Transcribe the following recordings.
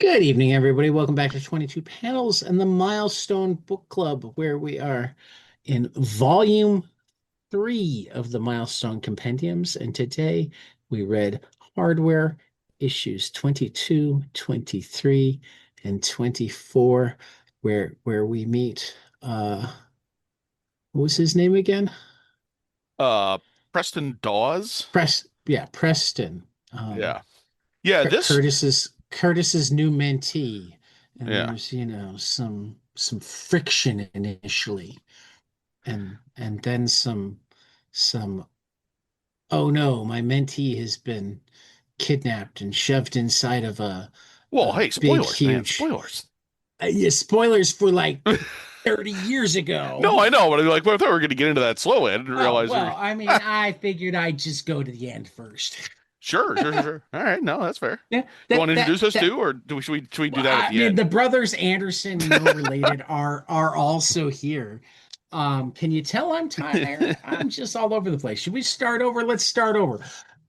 Good evening, everybody. Welcome back to 22 Panels and the Milestone Book Club, where we are in volume three of the Milestone Compendiums. And today we read Hardware issues 22, 23, and 24, where we meet what was his name again? Uh, Preston Dawes. Preston. Yeah. Yeah, this Curtis's new mentee, and yeah. there's some friction initially, and then some oh no, my mentee has been kidnapped and shoved inside of Well, a hey, big spoilers, man. huge Spoilers. yeah, spoilers for like 30 years ago. No, I know, but I like, well, I thought we were going to get into that slowly. I didn't Oh realize we well, were. I mean, I figured I'd just go to the end first. Sure. All right, no, that's fair. Yeah, You want that to that introduce us that too, or should we do Well, that at I the mean, end? the brothers Anderson, no related, are also here. Can you tell I'm tired? I'm just all over the place. Should we start over? Let's start over.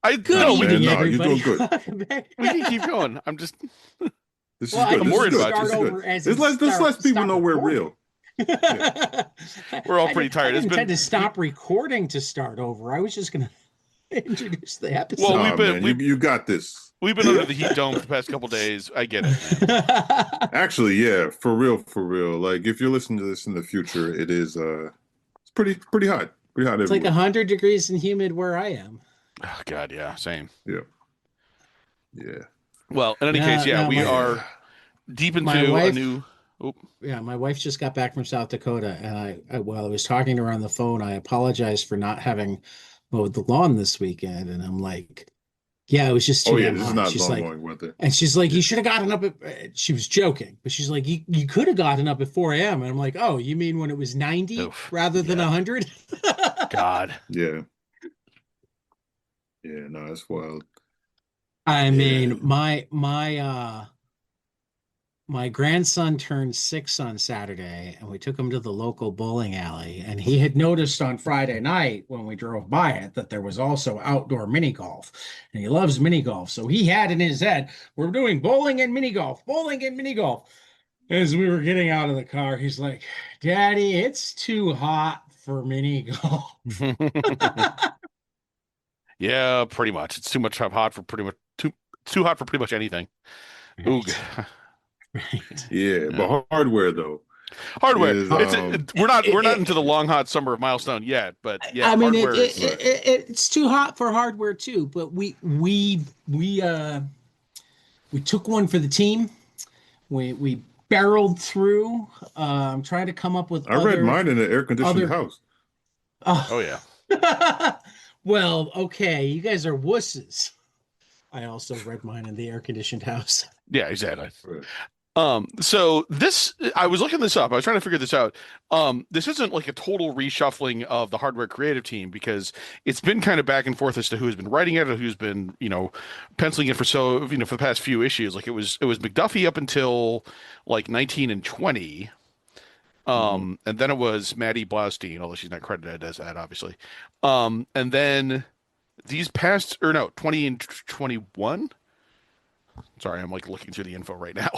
I Good no, Nah, we man, evening, no, you're everybody. doing good. we can keep going. This Well, is I good. can I'm This is worried good. about you. This start is good. over as in This lets people stop know we're recording. real. Yeah. We're all I pretty didn't, I tired. It's didn't intend been to we stop recording to start over. I was just going to introduce the well, episode. Nah, man, you got this. we've been under the heat dome for the past couple days. I get it, man. Actually, yeah, for real, for real. Like if you're listening to this in the future, it is it's pretty hot. Pretty hot It's like everywhere. 100 degrees and humid where I am. Oh, God, yeah, same. Yeah. Yeah. Well, in any case, No, yeah, no, we are Yeah. deep my into a wife new. Oh, Yeah, my wife just got back from South Dakota, and while I was talking to her on the phone, I apologized for not having mowed the lawn this weekend. And I'm like, yeah, it was just Oh too yeah, damn this is hot. not long going weather. She's like, Yeah. you should have gotten up she was joking, but she's like, you could have gotten up at 4 a.m. And I'm like, oh, you mean when it was 90 oof, rather than yeah, 100? God. Yeah. Yeah, no, that's wild. I Yeah. mean, my grandson turned 6 on Saturday, and we took him to the local bowling alley. And he had noticed on Friday night when we drove by it that there was also outdoor mini golf. And he loves mini golf. So he had in his head, we're doing bowling and mini golf. As we were getting out of the car, he's like, Daddy, it's too hot for mini golf. Yeah, pretty much. It's too much hot for pretty much too hot for pretty much anything. Oog. Right. Right. Yeah, Yeah. but hardware though Hardware. is Har- We're not it, into the long hot summer of Milestone yet, but yeah, I mean, hardware is right. it's too hot for hardware too. But we took one for the team. We barreled through, trying to come up with I read mine in an air conditioned other. house. oh yeah. Well, okay, you guys are wusses. I also read mine in the air conditioned house. Yeah, exactly. Right. So this, I was looking this up. I was trying to figure this out. This isn't like a total reshuffling of the hardware creative team because it's been kind of back and forth as to who has been writing it or who's been, penciling it for the past few issues. Like it was McDuffie up until like 19 and 20. Hmm. And then it was Maddie Blaustein, although she's not credited as that, obviously. And then these past, or no, 20 and 21. Sorry, I'm like looking through the info right now.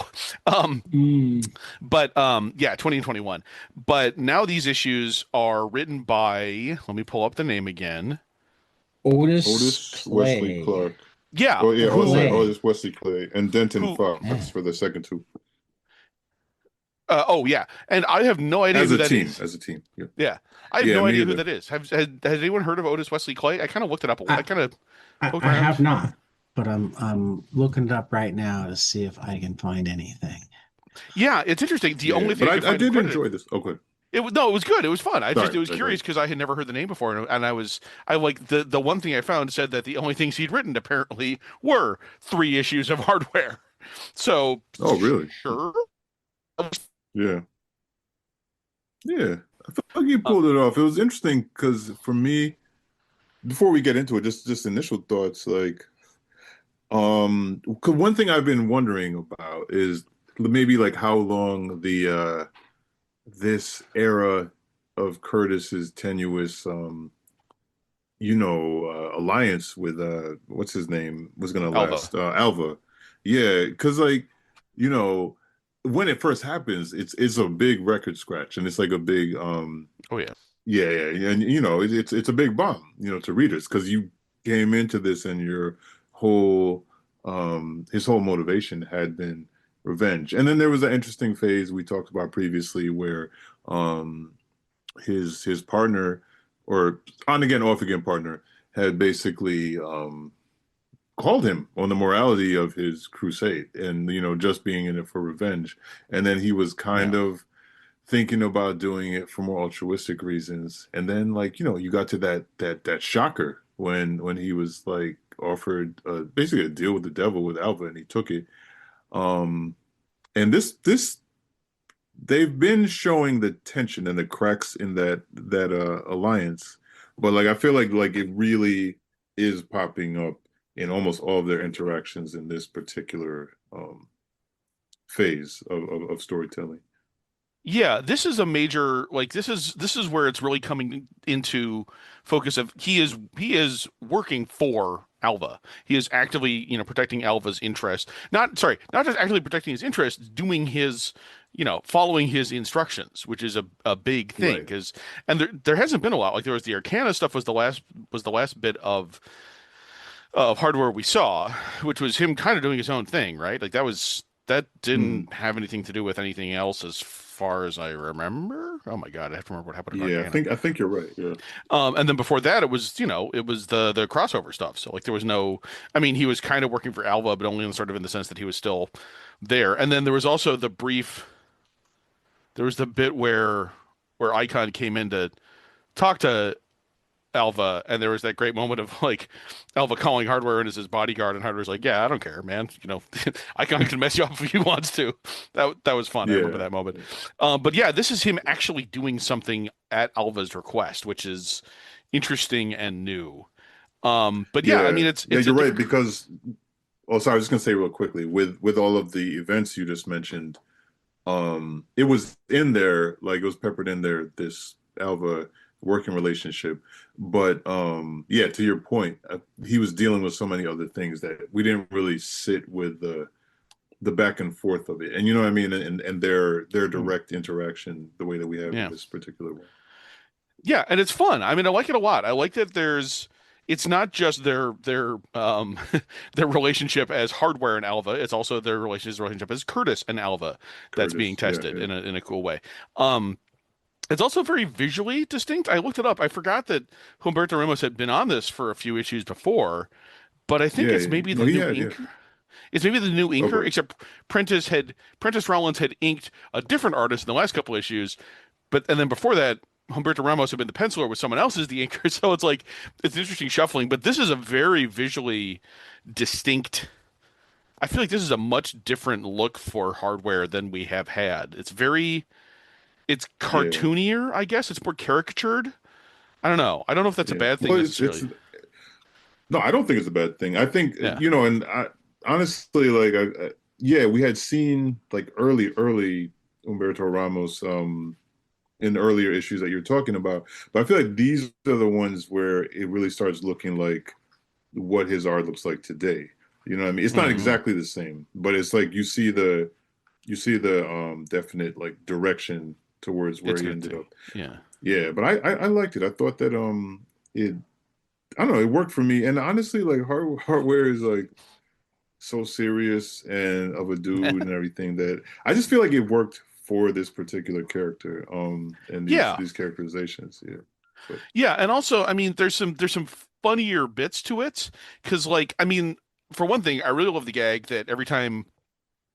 Um, Mm. but yeah, 20 and 21. But now these issues are written by, let me pull up the name again. Otis Otis Wesley Clay. Clark. Yeah, Oh yeah, oh sorry, who Clay. Otis Wesley Clay and Denton who Fox Yeah. for the second two. oh yeah, and I have no idea As who a that team, is. as a team. Yeah. Yeah, I have Yeah, no me idea who either. that is. Has anyone heard of Otis Wesley Clay? I kind of looked it up. I I, kind of poked I around. have not, but I'm looking it up right now to see if I can find anything. Yeah, it's interesting. The Yeah. only thing But I could I find him did credited. enjoy this. Okay. It was no, it was good. It was fun. It Sorry, was sorry, go curious ahead. because I had never heard the name before, and I like the one thing I found said that the only things he'd written apparently were 3 issues of hardware. So Oh really? Huh. sure. Yeah. Yeah. I felt like you Uh, pulled it off. It was interesting because for me, before we get into it, just initial thoughts, like 'cause one thing I've been wondering about is maybe like how long the this era of Curtis's tenuous alliance with what's his name was gonna Alva. last. Alva. Yeah, because like you know, when it first happens, it's a big record scratch, and it's like a big Oh yeah. yeah, yeah, yeah. And it's a big bomb, to readers because you came into this and your whole his whole motivation had been revenge. And then there was an interesting phase we talked about previously where um his partner or on again off again partner had basically called him on the morality of his crusade and just being in it for revenge. And then he was kind Yeah. of thinking about doing it for more altruistic reasons. And then like, you got to that shocker when he was like offered basically a deal with the devil with Alva and he took it. Um and this they've been showing the tension and the cracks in that alliance. But like I feel like it really is popping up in almost all of their interactions in this particular phase of storytelling. Yeah, this is a major like this is where it's really coming into focus of he is working for Alva. He is actively, protecting Alva's interest. Not just actively protecting his interests, doing his, following his instructions, which is a big thing Right. because and there hasn't been a lot. Like there was the Arcana stuff was the last bit of hardware we saw, which was him kind of doing his own thing, right? Like that Mhm. didn't have anything to do with anything else as far as I remember. Oh my God, I have to remember what happened in Yeah, Arcana. I think you're right. Yeah. And then before that, it was the crossover stuff. So like there was no, I mean, he was kind of working for Alva, but only in sort of in the sense that he was still there. And then there was also there was the bit where Icon came in to talk to Alva, and there was that great moment of like Alva calling Hardware in as his bodyguard, and Hardware's like, "Yeah, I don't care, man. Icon can mess you up if he wants to." That was fun. I remember Yeah. that moment. But yeah, this is him actually doing something at Alva's request, which is interesting and new. But yeah, I Yeah. mean, Yeah, it's a you're right different. because sorry, I was just gonna say real quickly with all of the events you just mentioned, it was in there, like it was peppered in there, this Alva working relationship. But yeah, to your point, he was dealing with so many other things that we didn't really sit with the back and forth of it. And you know what I mean? And their Mm, direct interaction the way that we have in yeah, this particular one. yeah, and it's fun. I mean, I like it a lot. I like that there's. It's not just their their relationship as Hardware and Alva. It's also their relationship as Curtis and Alva that's being Curtis. Yeah, tested yeah. in a cool way. Um, It's also very visually distinct. I looked it up. I forgot that Humberto Ramos had been on this for a few issues before, but I think Yeah, it's yeah. maybe No, the he new had, yeah. inker. It's maybe the new inker, Okay. except Prentice Rollins had inked a different artist in the last couple issues, but and then before that, Humberto Ramos had been the penciler with someone else as the inker. So it's like it's interesting shuffling. But this is a very visually distinct. I feel like this is a much different look for Hardware than we have had. It's Yeah, cartoonier, I guess. It's more caricatured. I don't know. I don't know if that's a yeah. bad thing Well, it's necessarily. no, I don't think it's a bad thing. I think Yeah. and I honestly like yeah, we had seen like early Humberto Ramos in earlier issues that you're talking about, but I feel like these are the ones where it really starts looking like what his art looks like today. You know what I mean? It's not Hmm. exactly the same, but it's like you see the definite like direction towards where It's he gonna ended take. up. Yeah. Yeah, but I liked it. I thought that it I don't know, it worked for me. And honestly, like hardware is like so serious and of a dude and everything that I just feel like it worked for this particular character, and these Yeah. these characterizations. Yeah. But Yeah. And also, I mean, there's some funnier bits to it because, like, I mean, for one thing, I really love the gag that every time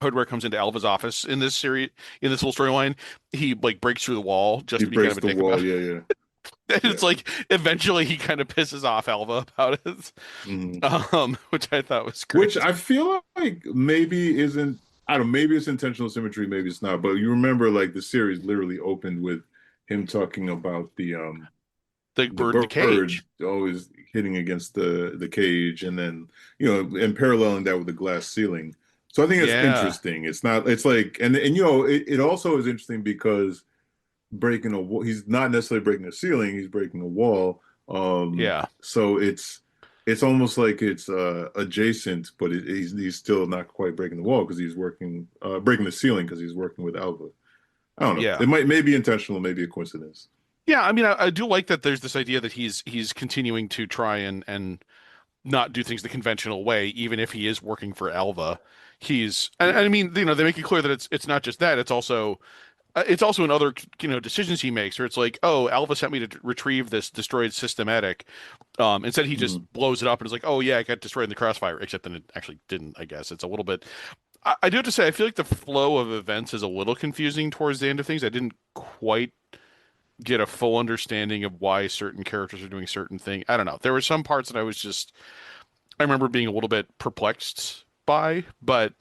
Hardware comes into Alva's office in this series, in this whole storyline, he like breaks through the wall just he to be kind of breaks a the dick about wall. it. Yeah, yeah, And yeah. it's like eventually he kind of pisses off Alva about it, Mhm. which I thought was Which great. I feel like maybe isn't, I don't know, maybe it's intentional symmetry, maybe it's not. But you remember like the series literally opened with him talking about The the bird in the bird cage. always hitting against the cage, and then and paralleling that with the glass ceiling. So I think it's Yeah. interesting. It's not, it's like, and it also is interesting because breaking he's not necessarily breaking a ceiling, he's breaking a wall. Yeah. So it's almost like it's adjacent, but he's still not quite breaking the wall because he's working breaking the ceiling because he's working with Alva. I don't know. Yeah. It may be intentional, maybe a coincidence. Yeah, I mean, I do like that there's this idea that he's continuing to try and not do things the conventional way, even if he is working for Alva. And Yeah. I mean, they make it clear that it's not just that, it's also in other, decisions he makes where it's like, oh, Alva sent me to retrieve this destroyed systematic. Instead he just Mhm. blows it up and is like, oh yeah, it got destroyed in the crossfire, except that it actually didn't, I guess. It's a little bit. I do have to say, I feel like the flow of events is a little confusing towards the end of things. I didn't quite get a full understanding of why certain characters are doing certain things. I don't know. There were some parts that I remember being a little bit perplexed by, but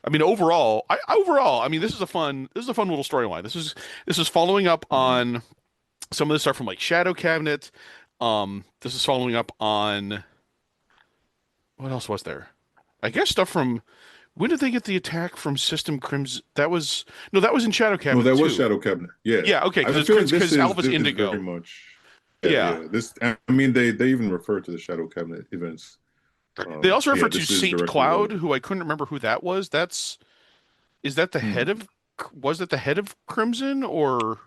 I mean, overall, I mean, this is a fun little storyline. This is following up Mhm. on some of the stuff from like Shadow Cabinet. This is following up on what else was there? I guess stuff from when did they get the attack from System Crimson? That was no, that was in Shadow No, Cabinet that was too. Shadow Cabinet. Yeah, Yeah, okay, I because feel like it's because Alpha's this is very Indigo. much. Yeah, Yeah, yeah. This, I mean, they even refer to the Shadow Cabinet events. they also Yeah, refer to this is Saint directly Cloud, relevant. who I couldn't remember who that was. Is that the head Hmm. of was it the head of Crimson or?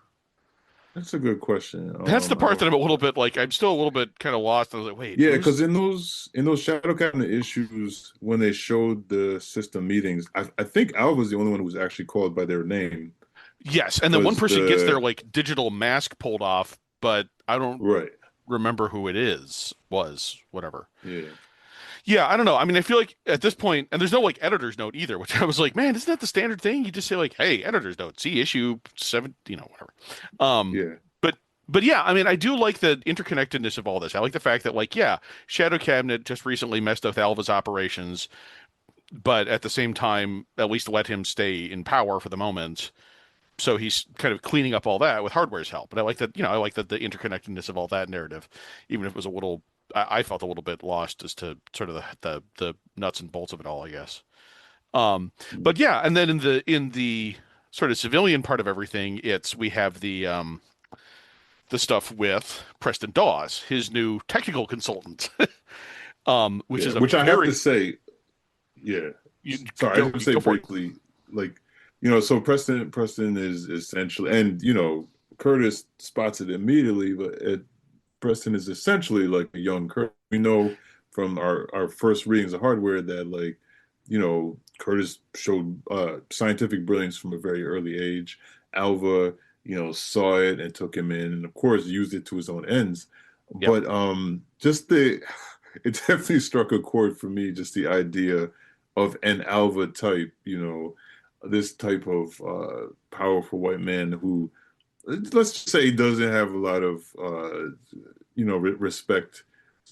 That's a good question. That's the I part that don't. I'm a little bit like I'm still a little bit kind of lost. I was like, wait, Yeah, who's because in those Shadow Cabinet issues, when they showed the system meetings, I think Al was the only one who was actually called by their name. yes, and then one Because person gets their the like digital mask pulled off, but I don't right, remember who it is. Was whatever. yeah, Yeah, I don't know. I mean, I feel like at this point, and there's no like editor's note either, which I was like, man, isn't that the standard thing? You just say like, hey, editor's note, see issue 7, whatever. Um, yeah, but but yeah, I mean, I do like the interconnectedness of all this. I like the fact that like, yeah, Shadow Cabinet just recently messed up Alva's operations, but at the same time, at least let him stay in power for the moment. So he's kind of cleaning up all that with Hardware's help. But I like that, I like that the interconnectedness of all that narrative, even if it was a little, I felt a little bit lost as to sort of the nuts and bolts of it all, I guess. Um, but yeah, and then in the sort of civilian part of everything, we have the stuff with Preston Dawes, his new technical consultant, which yeah. is a Which I have to very say, yeah. you Sorry, I go should say go for it. briefly, like, so Preston is essentially, and Curtis spots it immediately, but Preston is essentially like a young Curtis. We know from our first readings of Hardware that, like, Curtis showed scientific brilliance from a very early age. Alva, saw it and took him in, and of course used it to his own ends. Yep. But just the it definitely struck a chord for me, just the idea of an Alva type, this type of powerful white man who, let's just say, doesn't have a lot of, respect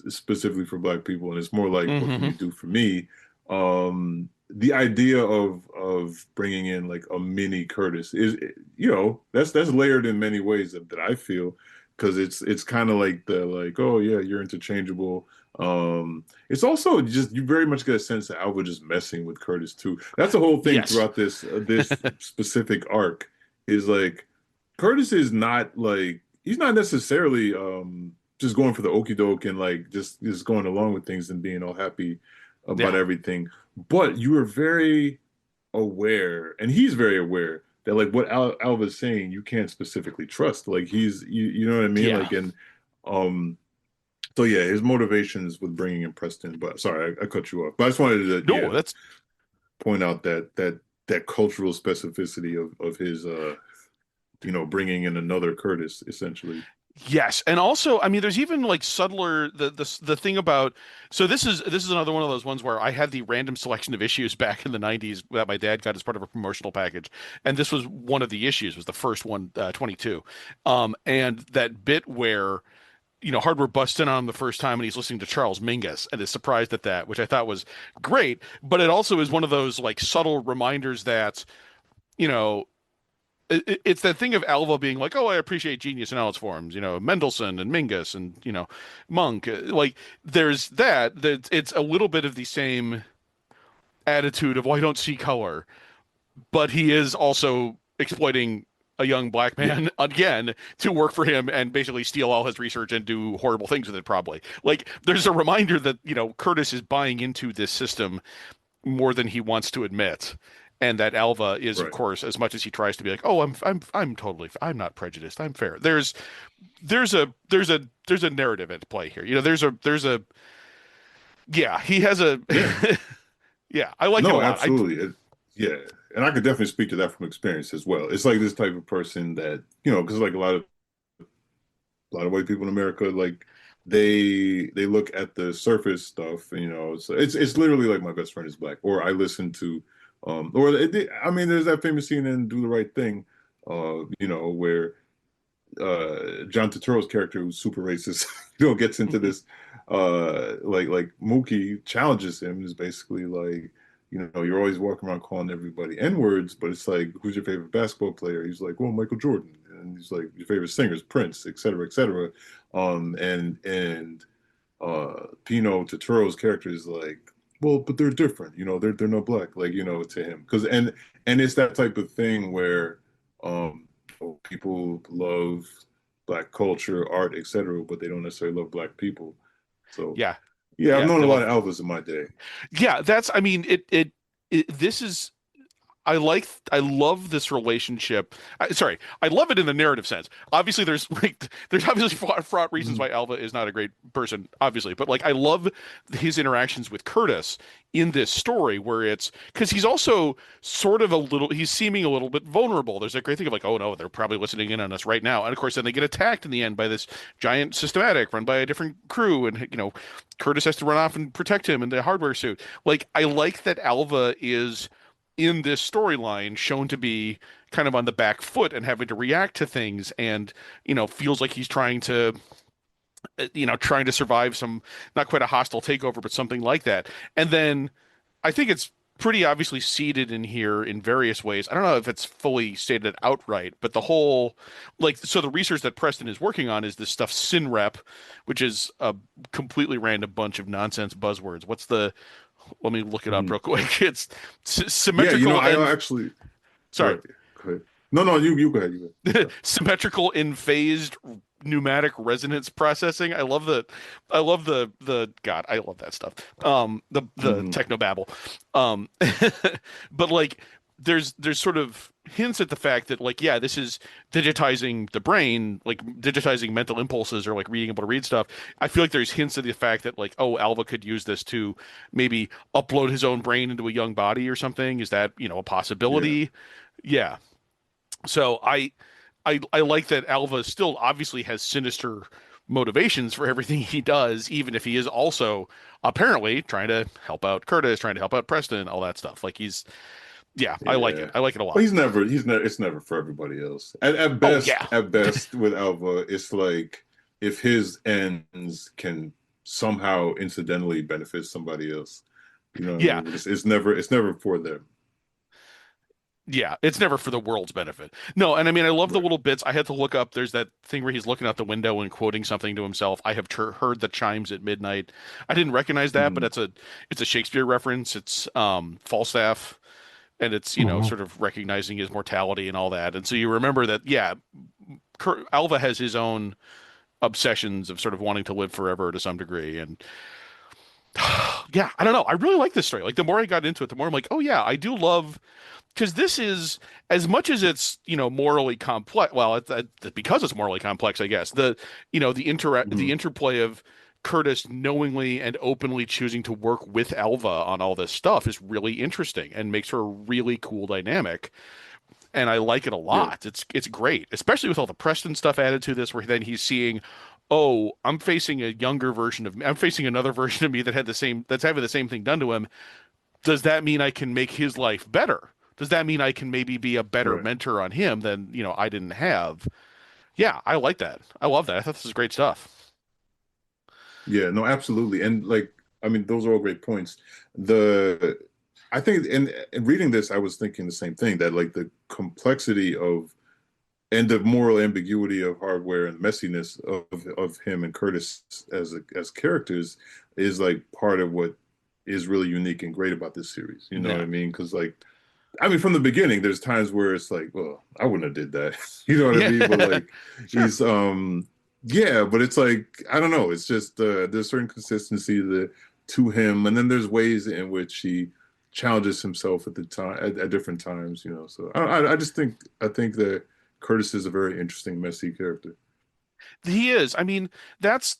specifically for Black people, and it's more like, what can Hmm. you do for me? The idea of bringing in like a mini Curtis is, that's layered in many ways that I feel, because it's kind of like the, like, oh yeah, you're interchangeable. It's also just, you very much get a sense that Alva just messing with Curtis too. That's the whole thing Yes. throughout this specific arc, is like Curtis is not like, he's not necessarily just going for the okey doke and like just going along with things and being all happy about Yeah. everything. But you are very aware, and he's very aware that, like, what Alva's saying, you can't specifically trust. Like, you know what I mean? Yeah. Like, and um, so yeah, his motivations with bringing in Preston. But sorry, I cut you off. But I just wanted to, No, yeah, that's point out that cultural specificity of his, bringing in another Curtis, essentially. yes. And also, I mean, there's even like subtler the thing about so this is another one of those ones where I had the random selection of issues back in the 90s that my dad got as part of a promotional package. And this was one of the issues, was the first one, 22. And that bit where Hardware busts in on him the first time and he's listening to Charles Mingus and is surprised at that, which I thought was great. But it also is one of those like subtle reminders that, you know, it's that thing of Alva being like, oh, I appreciate genius in all its forms, Mendelssohn and Mingus and, Monk. Like, there's that it's a little bit of the same attitude of, well, I don't see color, but he is also exploiting a young black man again to work for him and basically steal all his research and do horrible things with it, probably. Like, there's a reminder that, Curtis is buying into this system more than he wants to admit. And that Alva is, of Right. course, as much as he tries to be like, "Oh, I'm totally, I'm not prejudiced. I'm fair." There's a narrative at play here. Yeah, he has a, Yeah. yeah, I like it a No, lot. absolutely. Yeah. And I could definitely speak to that from experience as well. It's like this type of person that, because like a lot of white people in America, like they look at the surface stuff, so it's literally like my best friend is black, or I listen to, I mean, there's that famous scene in Do the Right Thing, where John Turturro's character, who's super racist, gets into this, like Mookie challenges him, is basically like, you're always walking around calling everybody N-words, but it's like, who's your favorite basketball player? He's like, well, Michael Jordan. And he's like, your favorite singer is Prince, et cetera, et cetera. And Pino Turturro's character is like, well, but they're different, they're not black, like, to him. And it's that type of thing where people love black culture, art, et cetera, but they don't necessarily love black people. So Yeah, yeah, I've yeah, known they a lot love. of Elvis in my day. Yeah, I mean, this is. I love this relationship. Sorry, I love it in the narrative sense. Obviously, there's obviously fraught reasons Mhm. why Alva is not a great person, obviously. But like, I love his interactions with Curtis in this story, where it's because he's also sort of he's seeming a little bit vulnerable. There's a great thing of like, oh no, they're probably listening in on us right now. And of course, then they get attacked in the end by this giant systematic run by a different crew, and Curtis has to run off and protect him in the hardware suit. Like, I like that Alva is in this storyline shown to be kind of on the back foot and having to react to things, and feels like he's trying to survive some, not quite a hostile takeover, but something like that. And then I think it's pretty obviously seeded in here in various ways. I don't know if it's fully stated outright, but the whole, like, so the research that Preston is working on is this stuff SynRep, which is a completely random bunch of nonsense buzzwords. Let me look it up Mhm. real quick. It's Yeah, symmetrical I and, actually, sorry, right. Go ahead. No, you go ahead. You go ahead. I'm sorry. symmetrical in phased pneumatic resonance processing. I love the God, I love that stuff. The Mhm. technobabble. Um but like, there's sort of hints at the fact that, like, yeah, this is digitizing the brain, like digitizing mental impulses, or like being able to read stuff. I feel like there's hints of the fact that, like, oh, Alva could use this to maybe upload his own brain into a young body or something. Is that, a Yeah. possibility? Yeah. So I like that Alva still obviously has sinister motivations for everything he does, even if he is also apparently trying to help out Curtis, trying to help out Preston, all that stuff. Like, yeah, I like it. Yeah. I like it a But lot. it's never for everybody else. At Oh best, yeah, at best with Alva, it's like if his ends can somehow incidentally benefit somebody else. You know what I yeah, mean? But it's never for them. yeah. It's never for the world's benefit. No, and I mean, I love the Right. little bits. I had to look up. There's that thing where he's looking out the window and quoting something to himself. I have heard the chimes at midnight. I didn't recognize that, but Mhm. it's a Shakespeare reference. It's Falstaff, and it's Mhm. sort of recognizing his mortality and all that. And so you remember that, yeah, Alva has his own obsessions of sort of wanting to live forever to some degree. And yeah, I don't know, I really like this story. Like, the more I got into it, the more I'm like, oh yeah, I do love, because this is, as much as it's morally complex. Well, because it's morally complex, I guess. The Mhm. interplay of Curtis knowingly and openly choosing to work with Alva on all this stuff is really interesting and makes for a really cool dynamic. And I like it a Yeah. lot. It's great, especially with all the Preston stuff added to this, where then he's seeing, oh, I'm facing a younger version of me. I'm facing another version of me that's having the same thing done to him. Does that mean I can make his life better? Does that mean I can maybe be a better Right. mentor on him than, I didn't have? Yeah, I like that. I love that. I thought this was great stuff. Yeah, no, absolutely. And like, I mean, those are all great points. The I think in reading this, I was thinking the same thing, that like the complexity of and the moral ambiguity of hardware and messiness of him and Curtis as characters is like part of what is really unique and great about this series. You know what Yeah. I mean? Because like I mean, from the beginning, there's times where it's like, well, I wouldn't have did that. You know what I mean? But Yeah. like, Sure. he's yeah, but it's like I don't know. It's just there's certain consistency to him, and then there's ways in which he challenges himself at the time at different times. You know, so I just think that Curtis is a very interesting, messy character. He is. I mean, that's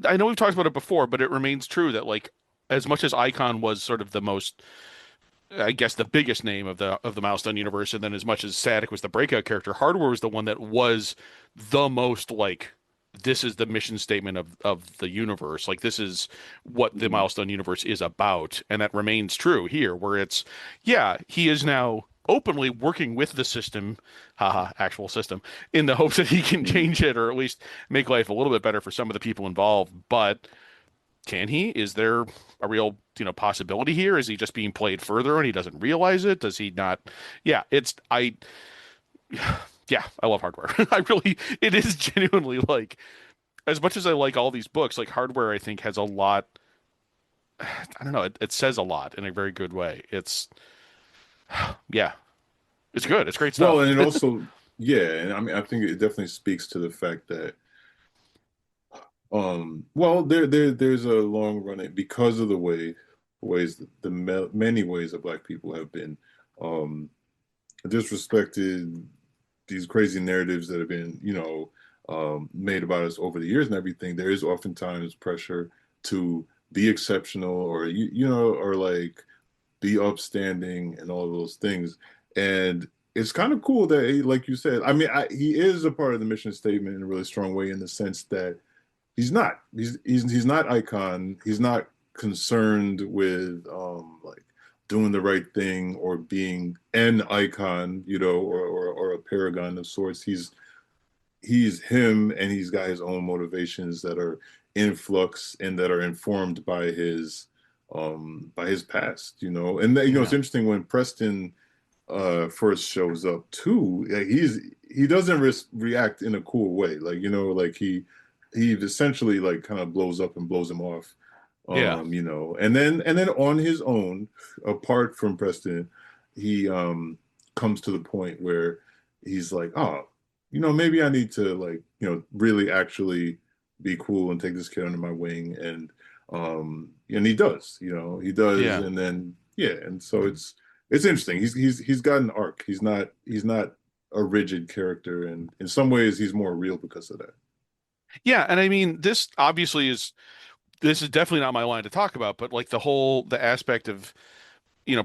I know we've talked about it before, but it remains true that like as much as Icon was sort of the most I guess the biggest name of the Milestone universe, and then as much as Sadek was the breakout character, Hardware was the one that was the most like this is the mission statement of the universe. Like this is what the Mhm. Milestone universe is about, and that remains true here, where it's yeah, he is now openly working with the system, haha, actual system, in the hopes that he can Mhm. change it or at least make life a little bit better for some of the people involved. But can he? Is there a real, possibility here? Is he just being played further and he doesn't realize it? Does he not? Yeah, yeah, I love Hardware. I really, it is genuinely like, as much as I like all these books, like Hardware, I think has a lot, I don't know, it says a lot in a very good way. Yeah, it's good. It's great Well, stuff. and it also, yeah, and I mean, I think it definitely speaks to the fact that, well, there's a long running because of the ways many ways that Black people have been, um, disrespected, these crazy narratives that have been, made about us over the years and everything. There is oftentimes pressure to be exceptional, or or like be upstanding and all those things. And it's kind of cool that he, like you said, I mean, he is a part of the mission statement in a really strong way in the sense that he's not Icon. He's not concerned with like doing the right thing or being an icon, or a paragon of sorts. He's him, and he's got his own motivations that are in flux and that are informed by his past, and it's Yeah. interesting when Preston first shows up too. Like, he doesn't react in a cool way, like like he essentially like kind of blows up and blows him off, Yeah. and then on his own, apart from Preston, he comes to the point where he's like, oh, maybe I need to, like, really actually be cool and take this kid under my wing. And he does, he does. Yeah. And then, yeah. And so it's interesting. He's got an arc. He's not a rigid character. And in some ways he's more real because of that. Yeah. And I mean, this is definitely not my line to talk about, but like the aspect of,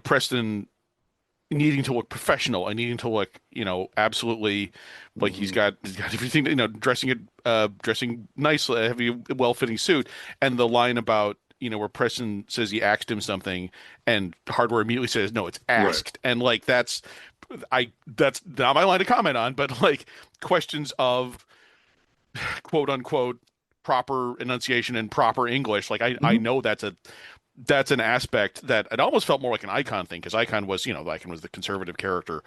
Preston needing to look professional and needing to look, absolutely like Hmm. he's got everything, dressing nicely, a heavy, well-fitting suit, and the line about, where Preston says he asked him something, and Hardware immediately says, no, it's Right. asked, and like that's not my line to comment on, but like questions of quote unquote proper enunciation and proper English, like I Hmm. know that's an aspect that it almost felt more like an Icon thing because Icon was, Icon was the conservative character,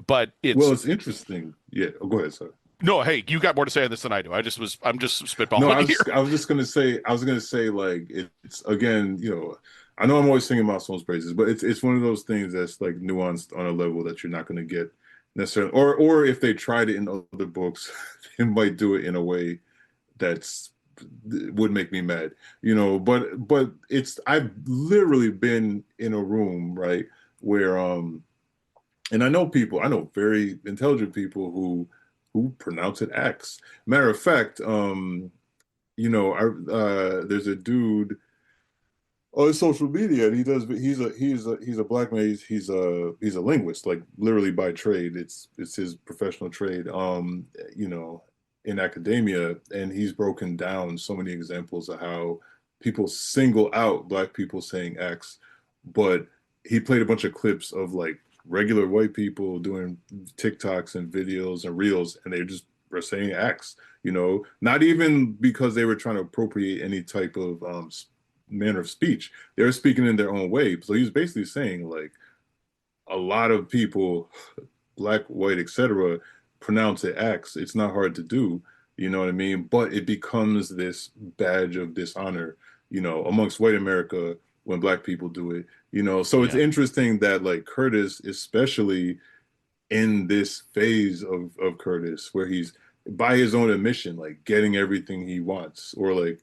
but Well, it's it's interesting. Yeah. Oh, go ahead, sir. no, hey, you got more to say on this than I do. I'm just No, spitballing here. I was just gonna say, like, it's again, I know I'm always singing my songs praises, but it's one of those things that's like nuanced on a level that you're not gonna get necessarily, or if they tried it in other books, they might do it in a way that's would make me mad, but I've literally been in a room, right, where and I know very intelligent people who pronounce it X. Matter of fact, there's a dude on social media, and he's a black man. He's a linguist, like literally by trade. It's his professional trade. You know, in academia, and he's broken down so many examples of how people single out black people saying X, but he played a bunch of clips of like regular white people doing TikToks and videos and reels, and they just were saying X. Not even because they were trying to appropriate any type of manner of speech. They were speaking in their own way. So he was basically saying like a lot of people, black, white, etc., pronounce it X. It's not hard to do. You know what I mean? But it becomes this badge of dishonor, amongst white America, when black people do it, you know. So it's Yeah. interesting that like Curtis, especially in this phase of Curtis, where he's by his own admission, like getting everything he wants, or like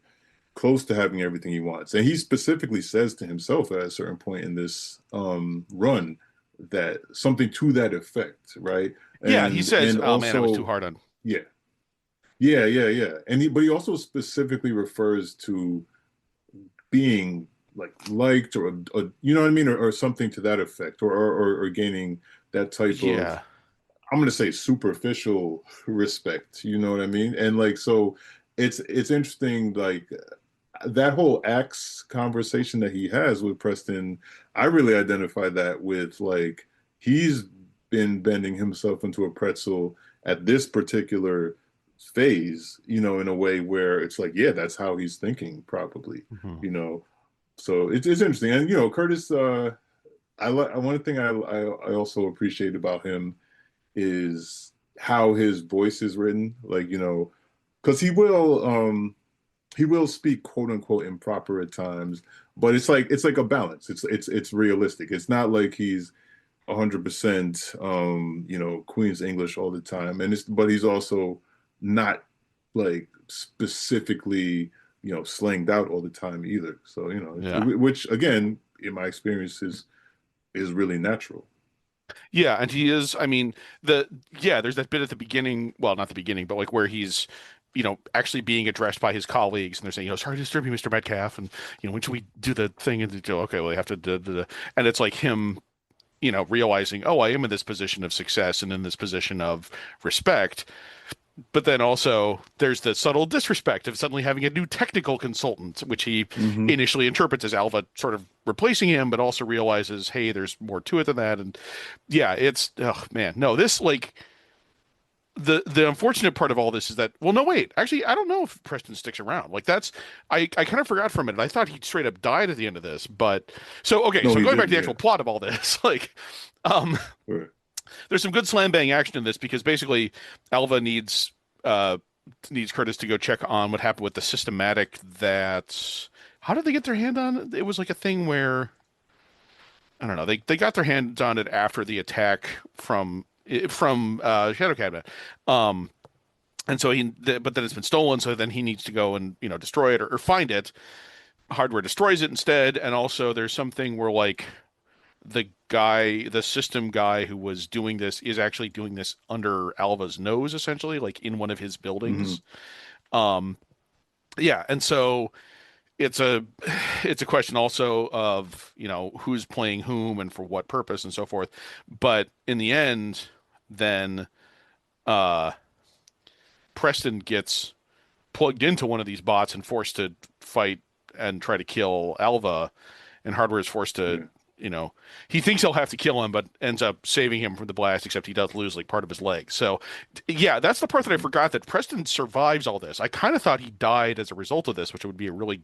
close to having everything he wants. And he specifically says to himself at a certain point in this run that something to that effect, right? Yeah, he says, And "Oh man, it was too also, hard on." yeah, yeah. And but he also specifically refers to being like liked or you know what I mean, or something to that effect, or gaining that type of, Yeah. I'm gonna say, superficial respect. You know what I mean? And like so, it's interesting. Like that whole axe conversation that he has with Preston, I really identify that with like he's been bending himself into a pretzel at this particular phase, you know, in a way where it's like, yeah, that's how he's thinking probably, Mhm. you know. So it's interesting. And you know, Curtis, I like one thing I also appreciate about him is how his voice is written. Like, you know, because he will speak quote unquote improper at times, but it's like a balance. It's realistic. It's not like he's 100% you know, Queen's English all the time. And it's but he's also not like specifically, you know, slanged out all the time either. So, you know, Yeah. which again, in my experience is really natural. Yeah, and he is, I mean, the yeah, there's that bit at the beginning, well, not the beginning, but like where he's, actually being addressed by his colleagues and they're saying, sorry to disturb you, Mr. Metcalf, and when should we do the thing? And they go, okay, well, they have to and it's like him, realizing, oh, I am in this position of success and in this position of respect. But then also there's the subtle disrespect of suddenly having a new technical consultant, which he Hmm. initially interprets as Alva sort of replacing him, but also realizes, hey, there's more to it than that. And yeah, it's oh man, no, this like the unfortunate part of all this is that, well, no, wait, actually, I don't know if Preston sticks around. Like that's I kind of forgot for a minute. I thought he straight up died at the end of this, but so okay, No, so he going back to didn't. the Yeah. actual plot of all this, like um Right. there's some good slam bang action in this because basically Alva uh needs Curtis to go check on what happened with the systematic that how did they get their hand on it? It was like a thing where I don't know, they got their hands on it after the attack from Shadow Cabinet. Um and so but then it's been stolen, so then he needs to go and destroy it or find it. Hardware destroys it instead, and also there's something where like the system guy who was doing this is actually doing this under Alva's nose, essentially, like in one of his Hmm. buildings. Um, yeah, and so it's a it's a question also of who's playing whom and for what purpose and so forth. But in the end, then uh, Preston gets plugged into one of these bots and forced to fight and try to kill Alva, and Hardware is forced to, Yeah. you know, he thinks he'll have to kill him, but ends up saving him from the blast, except he does lose like part of his leg. So, yeah, that's the part that I forgot that Preston survives all this. I kind of thought he died as a result of this, which would be a really,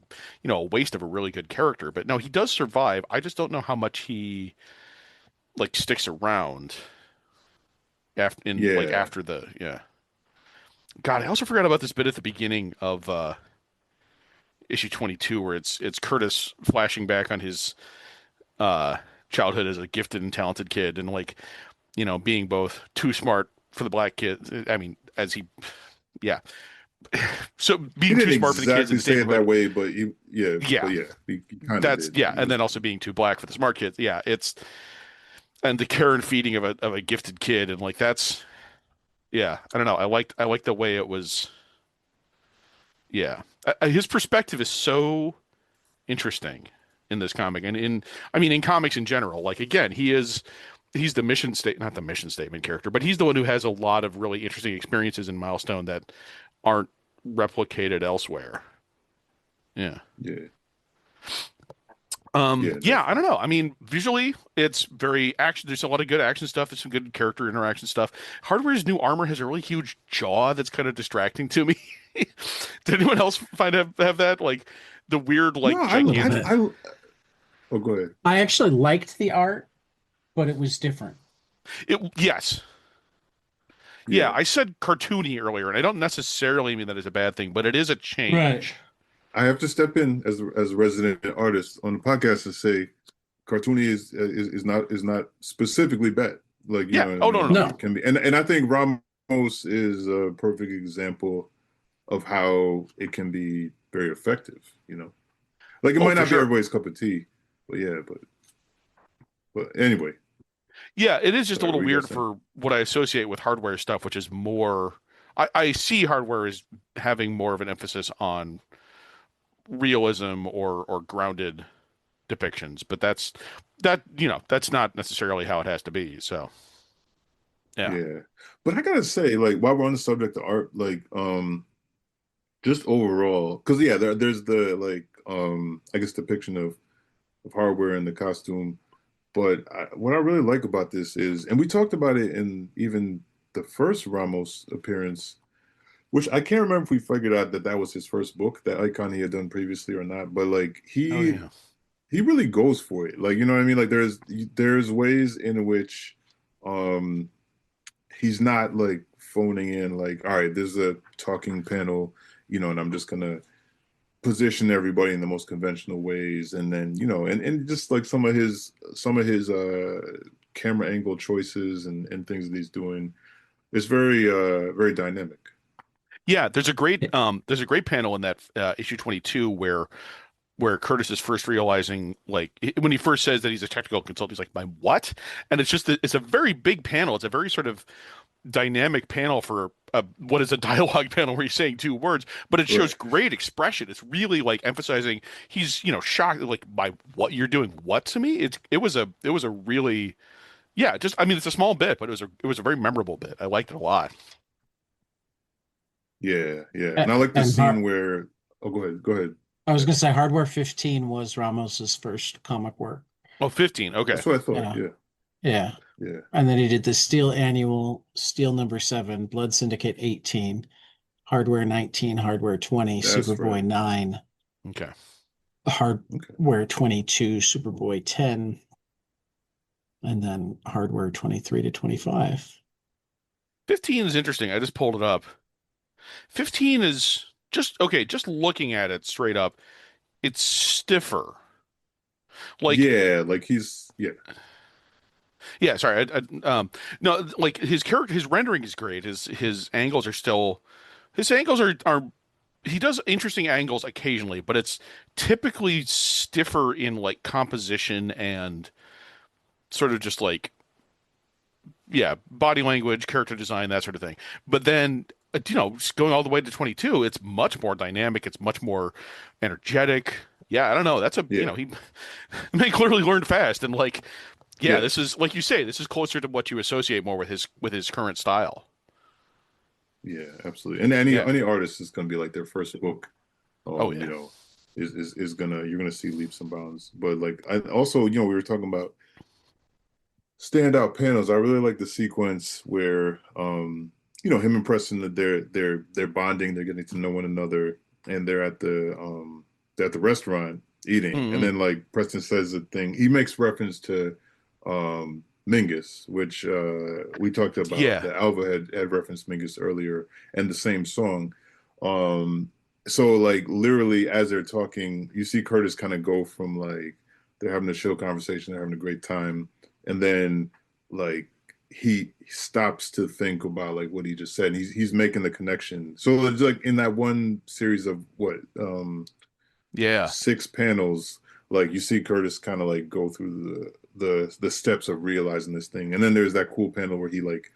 a waste of a really good character. But no, he does survive. I just don't know how much he like sticks around Yeah. after the yeah. God, I also forgot about this bit at the beginning of issue 22 where it's Curtis flashing back on his uh childhood as a gifted and talented kid and like being both too smart for the black kids. I mean, as he yeah, so He being too didn't smart for the kids in exactly his say it that neighborhood. way, but Yeah, he kind of that's did. yeah, He and was, then also being too black for the smart kids. Yeah, it's and the care and feeding of a gifted kid and like that's yeah, I don't know, I liked the way it was. Yeah, his perspective is so interesting in this comic and I mean in comics in general. Like again, he's the mission state not the mission statement character, but he's the one who has a lot of really interesting experiences in Milestone that aren't replicated elsewhere. Yeah. yeah, Yeah, I don't definitely. know. I mean, visually, it's very action. There's a lot of good action stuff. There's some good character interaction stuff. Hardware's new armor has a really huge jaw that's kind of distracting to me. Did anyone else have that like the weird No, like gigantic? oh, go ahead. I actually liked the art, but it was different. Yes, yeah. Yeah, I said cartoony earlier, and I don't necessarily mean that as a bad thing, but it is a Right. change. I have to step in as a resident artist on the podcast and say cartoony is not specifically bad. Like, you Yeah. know what I Oh no, mean? no, no. It can be, and I think Ramos is a perfect example of how it can be very effective. You know, like it Oh, might for not be sure. everybody's cup of tea, but yeah, but anyway, Yeah, it is just a sorry, little what you weird guys saying? for what I associate with hardware stuff, which is more. I see hardware as having more of an emphasis on realism or grounded depictions, but that's not necessarily how it has to be. So yeah. Yeah, but I gotta say, like, while we're on the subject of art, like, just overall, because yeah, there's the like, I guess depiction of hardware and the costume. But what I really like about this is, and we talked about it in even the first Ramos appearance, which I can't remember if we figured out that that was his first book, that icon he had done previously or not. But like Oh yeah. he really goes for it. Like, you know what I mean? Like there's ways in which um he's not like phoning in like, all right, there's a talking panel, you know, and I'm just gonna position everybody in the most conventional ways, and then, you know, and just like some of his camera angle choices and things that he's doing, it's very dynamic. Yeah, there's a great panel in that issue 22 where Curtis is first realizing, like, when he first says that he's a technical consultant, he's like, "My what?" And it's a very big panel. It's a very sort of dynamic panel for what is a dialogue panel where he's saying two words, but it shows Right. great expression. It's really like emphasizing he's, shocked, like, by what you're doing what to me. It was a really, yeah, just, I mean, it's a small bit, but it was a very memorable bit. I liked it a lot. Yeah, yeah. And I like the And scene where, oh, go ahead. I was Yeah. gonna say Hardware 15 was Ramos's first comic work. Oh, 15. Okay. That's what I thought. Yeah, Yeah, yeah. yeah. And then he did the Steel Annual, Steel number 7, Blood Syndicate 18, Hardware 19, Hardware 20, That's right. Superboy 9, Okay. Okay. Hardware 22, Superboy 10, and then Hardware 23 to 25. 15 is interesting. I just pulled it up. 15 is just okay, just looking at it straight up, it's stiffer. Like, Yeah, like he's yeah, yeah, sorry. No, like his character, his rendering is great. His angles are still, his angles are he does interesting angles occasionally, but it's typically stiffer in like composition and sort of just like, yeah, body language, character design, that sort of thing. But then, going all the way to 22, it's much more dynamic. It's much more energetic. Yeah, I don't know. yeah, He they clearly learned fast, and like, yeah, yeah, this is, like you say, this is closer to what you associate more with his current style. yeah, absolutely. And any Yeah. any artist is gonna be like their first book, Oh you yeah. know, is gonna you're gonna see leaps and bounds. But like I also, you know, we were talking about standout panels. I really like the sequence where you know, him and Preston, that they're bonding, they're getting to know one another, and they're at the restaurant eating. And Hmm. then like Preston says a thing, he makes reference to Mingus, which we talked about, Yeah. that Alva had referenced Mingus earlier, and the same song. Um so like literally as they're talking, you see Curtis kind of go from like they're having a chill conversation, they're having a great time, and then like he stops to think about like what he just said. And he's making the connection. So it's like in that one series of what, Yeah. 6 panels, like you see Curtis kind of like go through the steps of realizing this thing. And then there's that cool panel where he like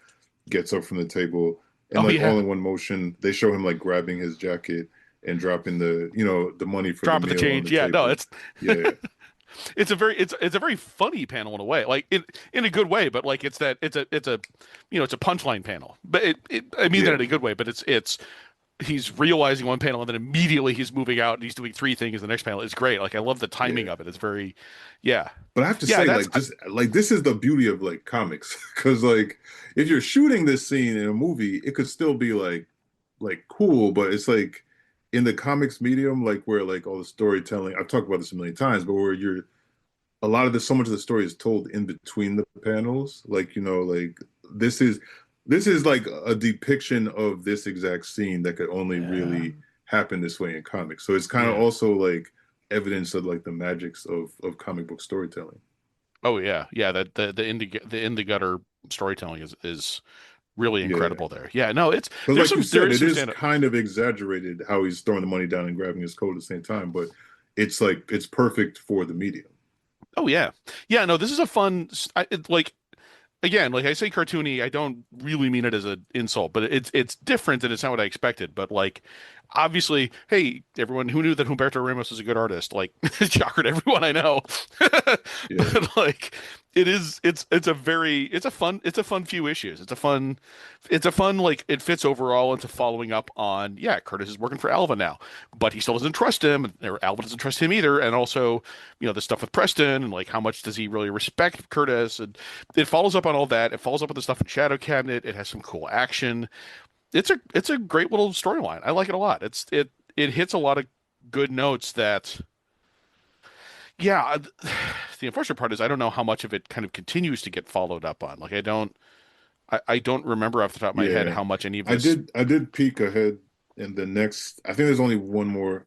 gets up from the table, and Oh like yeah. all in one motion they show him like grabbing his jacket and dropping the, you know, the money for the Dropping the meal on change. the Yeah. No, table. Yeah, it's a very funny panel in a way, like in a good way, but like it's a punchline panel, but I mean that yeah, in a good way, but it's he's realizing one panel and then immediately he's moving out and he's doing three things in the next panel. It's great. Like, I love the timing yeah. of it. It's very, yeah, But I have to yeah. say, like, just like this is the beauty of like comics, because like if you're shooting this scene in a movie, it could still be like cool, but it's like in the comics medium, like where like all the storytelling. I've talked about this a million times, but where you're a lot of the so much of the story is told in between the panels. Like, you know, like this is this is like a depiction of this exact scene that could only Yeah. really happen this way in comics. So it's kind of Yeah. also like evidence of like the magics of comic book storytelling. Oh yeah, yeah. That the in the gutter storytelling is really Yeah. incredible there. Yeah, no, it's Because like you there said, is it some is stand up. kind of exaggerated how he's throwing the money down and grabbing his coat at the same time, but it's like it's perfect for the medium. Oh yeah, yeah. No, this is a fun. Like again, like I say cartoony, I don't really mean it as an insult, but it's different and it's not what I expected. But like, obviously, hey, everyone who knew that Humberto Ramos was a good artist, like, shocker to everyone I know. Yeah. But like, it's a very it's a fun few issues. It's a fun like it fits overall into following up on yeah, Curtis is working for Alva now, but he still doesn't trust him, or Alva doesn't trust him either, and also the stuff with Preston and like how much does he really respect Curtis and it follows up on all that. It follows up with the stuff in Shadow Cabinet. It has some cool action. It's a great little storyline. I like it a lot. It hits a lot of good notes that yeah, the unfortunate part is I don't know how much of it kind of continues to get followed up on. Like I don't remember off the top of my head Yeah. how much any of this. I did peek ahead in the next I think there's only one more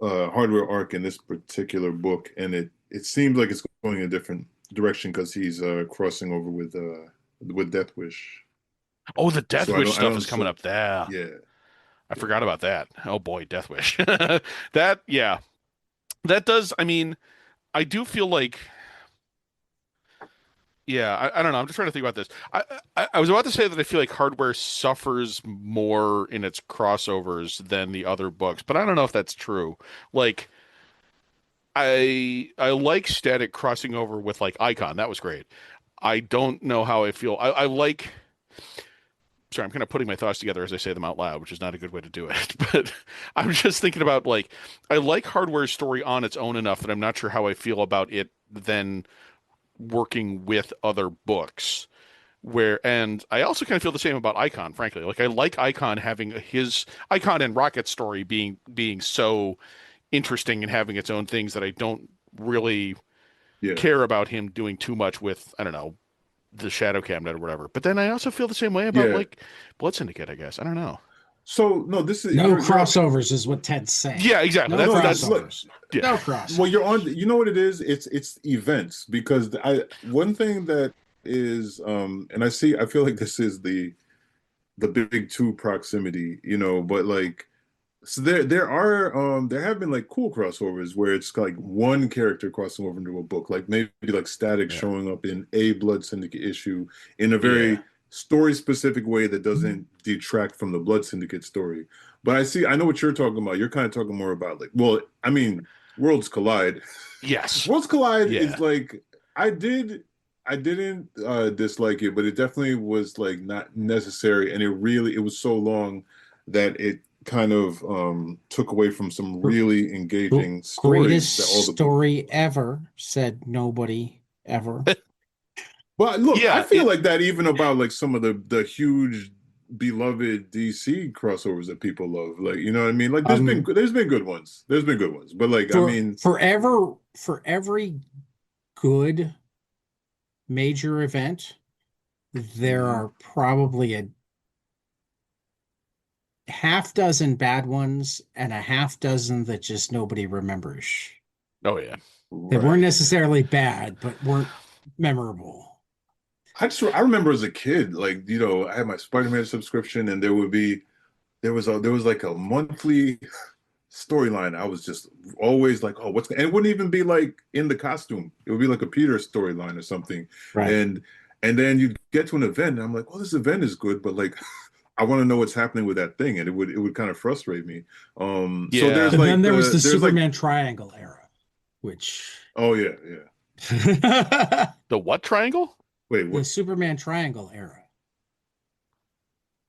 hardware arc in this particular book, and it seems like it's going in a different direction because he's crossing over with Death Wish. Oh, the Death So Wish I stuff don't is coming up there. yeah. I Yeah. forgot about that. Oh boy, Death Wish. That yeah, that does. I mean, I do feel like yeah, I don't know. I'm just trying to think about this. I was about to say that I feel like Hardware suffers more in its crossovers than the other books, but I don't know if that's true. Like I like Static crossing over with like Icon. That was great. I don't know how I feel. I like sorry, I'm kind of putting my thoughts together as I say them out loud, which is not a good way to do it. But I'm just thinking about like I like Hardware's story on its own enough that I'm not sure how I feel about it then working with other books. And I also kind of feel the same about Icon, frankly. Like I like Icon having his Icon and Rocket story being so interesting and having its own things that I don't really Yeah. care about him doing too much with, I don't know, the Shadow Cabinet or whatever. But then I also feel the same way about Yeah. like Blood Syndicate, I guess. I don't know. So no, this is No you're crossovers is what Ted's saying. Yeah, exactly. No no, That's look, crossovers. yeah. No well, crossovers. you're on. You know what it is? It's events because I one thing that is and I feel like this is the big two proximity, but like so there have been like cool crossovers where it's like one character crossing over into a book, like maybe like Static Yeah. showing up in a Blood Syndicate issue in a Yeah. very story specific way that doesn't detract from the Blood Syndicate story. But I know what you're talking about. You're kind of talking more about like, well, I mean, Worlds Collide. Yes. Worlds Collide Yeah. is like I didn't dislike it, but it definitely was like not necessary, and it was so long that it kind of took away from some really engaging stories that all Greatest the story ever, said nobody ever. but look, I Yeah, feel like that even about like some of the huge beloved DC crossovers that people love. Like, you know what I mean? Like Um, there's been good ones. There's been good ones. But like I mean, for every good major event, there mhm. are probably a half dozen bad ones and a half dozen that just nobody remembers. oh yeah. They weren't Right. necessarily bad, but weren't memorable. I remember as a kid, like, I had my Spider-Man subscription and there was like a monthly storyline. I was just always like, oh, and it wouldn't even be like in the costume. It would be like a Peter storyline or something. Right. And then you'd get to an event and I'm like, oh, this event is good, but like I want to know what's happening with that thing. And it would kind of frustrate me. So Yeah. And then there was the Superman Triangle era, which oh yeah, yeah. the The what triangle? Wait, what? Superman Triangle era.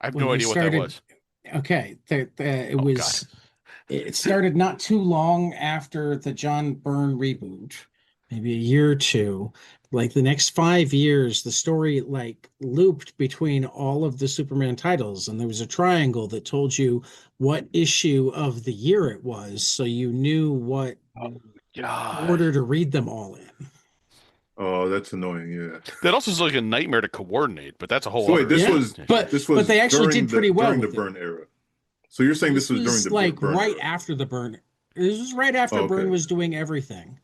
I have When no they idea what that started, was. okay, Oh God. it started not too long after the John Byrne reboot, maybe a year or two. Like the next 5 years, the story like looped between all of the Superman titles, and there was a triangle that told you what issue of the year it was, so you knew what Oh God. order to read them all in. Oh, that's annoying. Yeah. That also is like a nightmare to coordinate, but that's a whole So wait, other Yeah, issue. but this but was they actually did pretty well during the with it. Burn era. So you're saying this This was during was the like burn right era? after the burn. This was right after Oh, Byrne okay. was doing everything.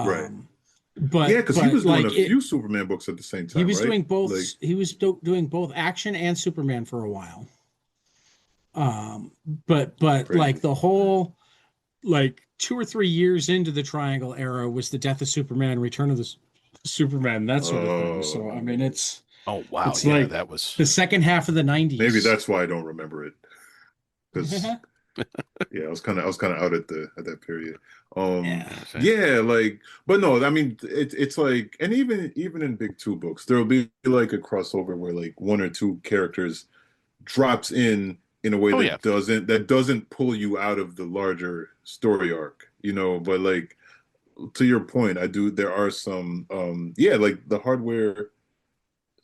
Right. Um, Yeah, but because he was doing like a it, few Superman books at the same he time, was right? doing both. Like, He was doing both action and Superman for a while. But like crazy. the whole like 2 or 3 years into the Triangle era was the death of Superman, Return of the Superman, that sort of thing. So Oh, I mean, Oh wow, it's yeah, like that was the second half of the maybe '90s. that's why I don't remember it. Because yeah, I was kind of out at that period. Yeah. Yeah, like, but no, I mean, it's like, and even in big two books, there'll be like a crossover where like one or two characters drops in a way Oh yeah. that doesn't pull you out of the larger story arc, you know. But like to your point, I do. There are some, yeah, like the hardware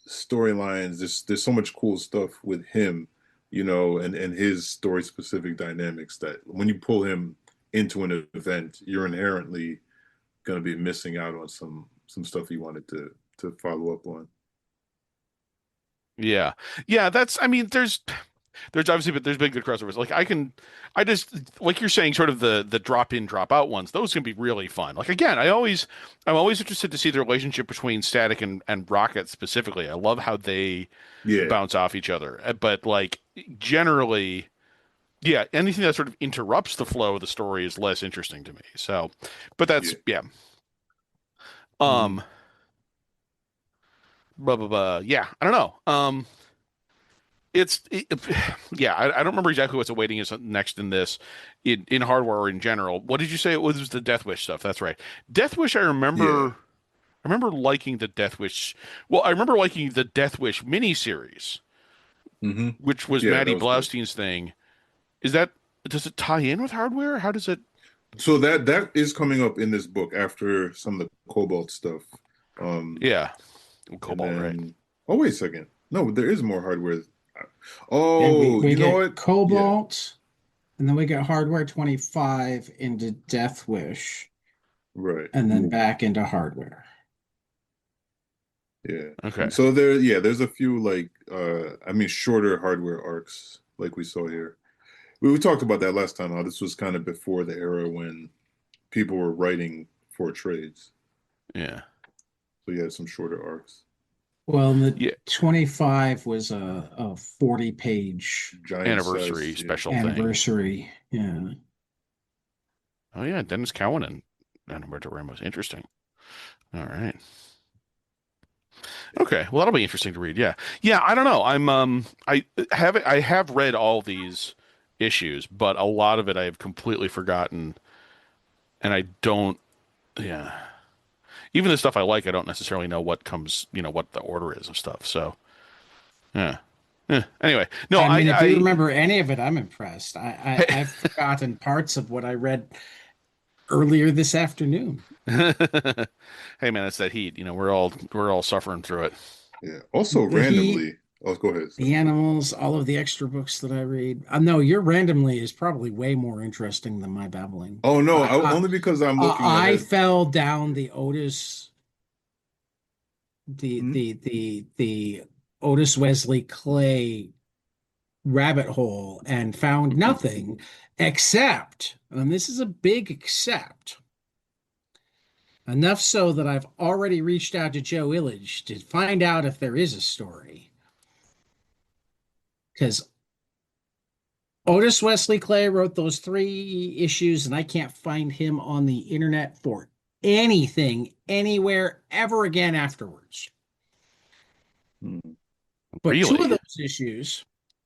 storylines. There's so much cool stuff with him, you know, and his story specific dynamics that when you pull him into an event, you're inherently going to be missing out on some stuff you wanted to follow up on. Yeah. Yeah, that's I mean there's obviously but there's been good crossovers. Like I just like you're saying sort of the drop in drop out ones. Those can be really fun. Like again, I'm always interested to see the relationship between Static and Rocket specifically. I love how they Yeah, bounce off each other. But like generally yeah, anything that sort of interrupts the flow of the story is less interesting to me. So, but that's yeah. yeah. Mhm. Um blah blah blah. Yeah, I don't know. Yeah, I don't remember exactly what's awaiting us next in this, in hardware or in general. What did you say it was the Death Wish stuff? That's right. Death Wish, Yeah. I remember liking the Death Wish. Well, I remember liking the Death Wish miniseries, Hmm. which was Yeah, that Maddie was good. Blaustein's thing. Is that does it tie in with hardware? How does it? So that is coming up in this book after some of the Cobalt stuff. Um, Yeah, and Cobalt, right? then oh wait a second. No, there is more hardware. Yeah, Oh, we you know get what? Yeah, Cobalt, and then we get Hardware 25 into Death Wish, right. and then back into Hardware. Yeah. Okay. So there's a few like I mean shorter hardware arcs like we saw here. We talked about that last time, how this was kind of before the era when people were writing for trades. Yeah. So you had some shorter arcs. Well, and the Yeah. 25 was a 40-page Giant Anniversary size, yeah. special thing. anniversary. Yeah. Oh yeah, Dennis Cowan and Humberto Ramos. Interesting. All right. Okay, well that'll be interesting to read. Yeah, yeah. I don't know. I have read all these issues, but a lot of it I have completely forgotten, and I don't. Yeah, even the stuff I like, I don't necessarily know what comes. You know what the order is of stuff. So yeah. Yeah. Anyway, no, I mean, if you I remember any of it, I'm impressed. I've forgotten parts of what I read earlier this afternoon. hey man, it's that heat. You know, we're all suffering through it. Yeah. Also The heat, randomly, oh go ahead. the animals, all of the extra books that I read. No, your randomly is probably way more interesting than my babbling. Oh no, I I, only because I'm looking I ahead. fell down Hmm? the Otis Wesley Clay rabbit hole and found nothing except, and this is a big except, enough so that I've already reached out to Joe Illidge to find out if there is a story. Because Otis Wesley Clay wrote those 3 issues, and I can't find him on the internet for anything, anywhere, ever again afterwards. Hmm. But Really?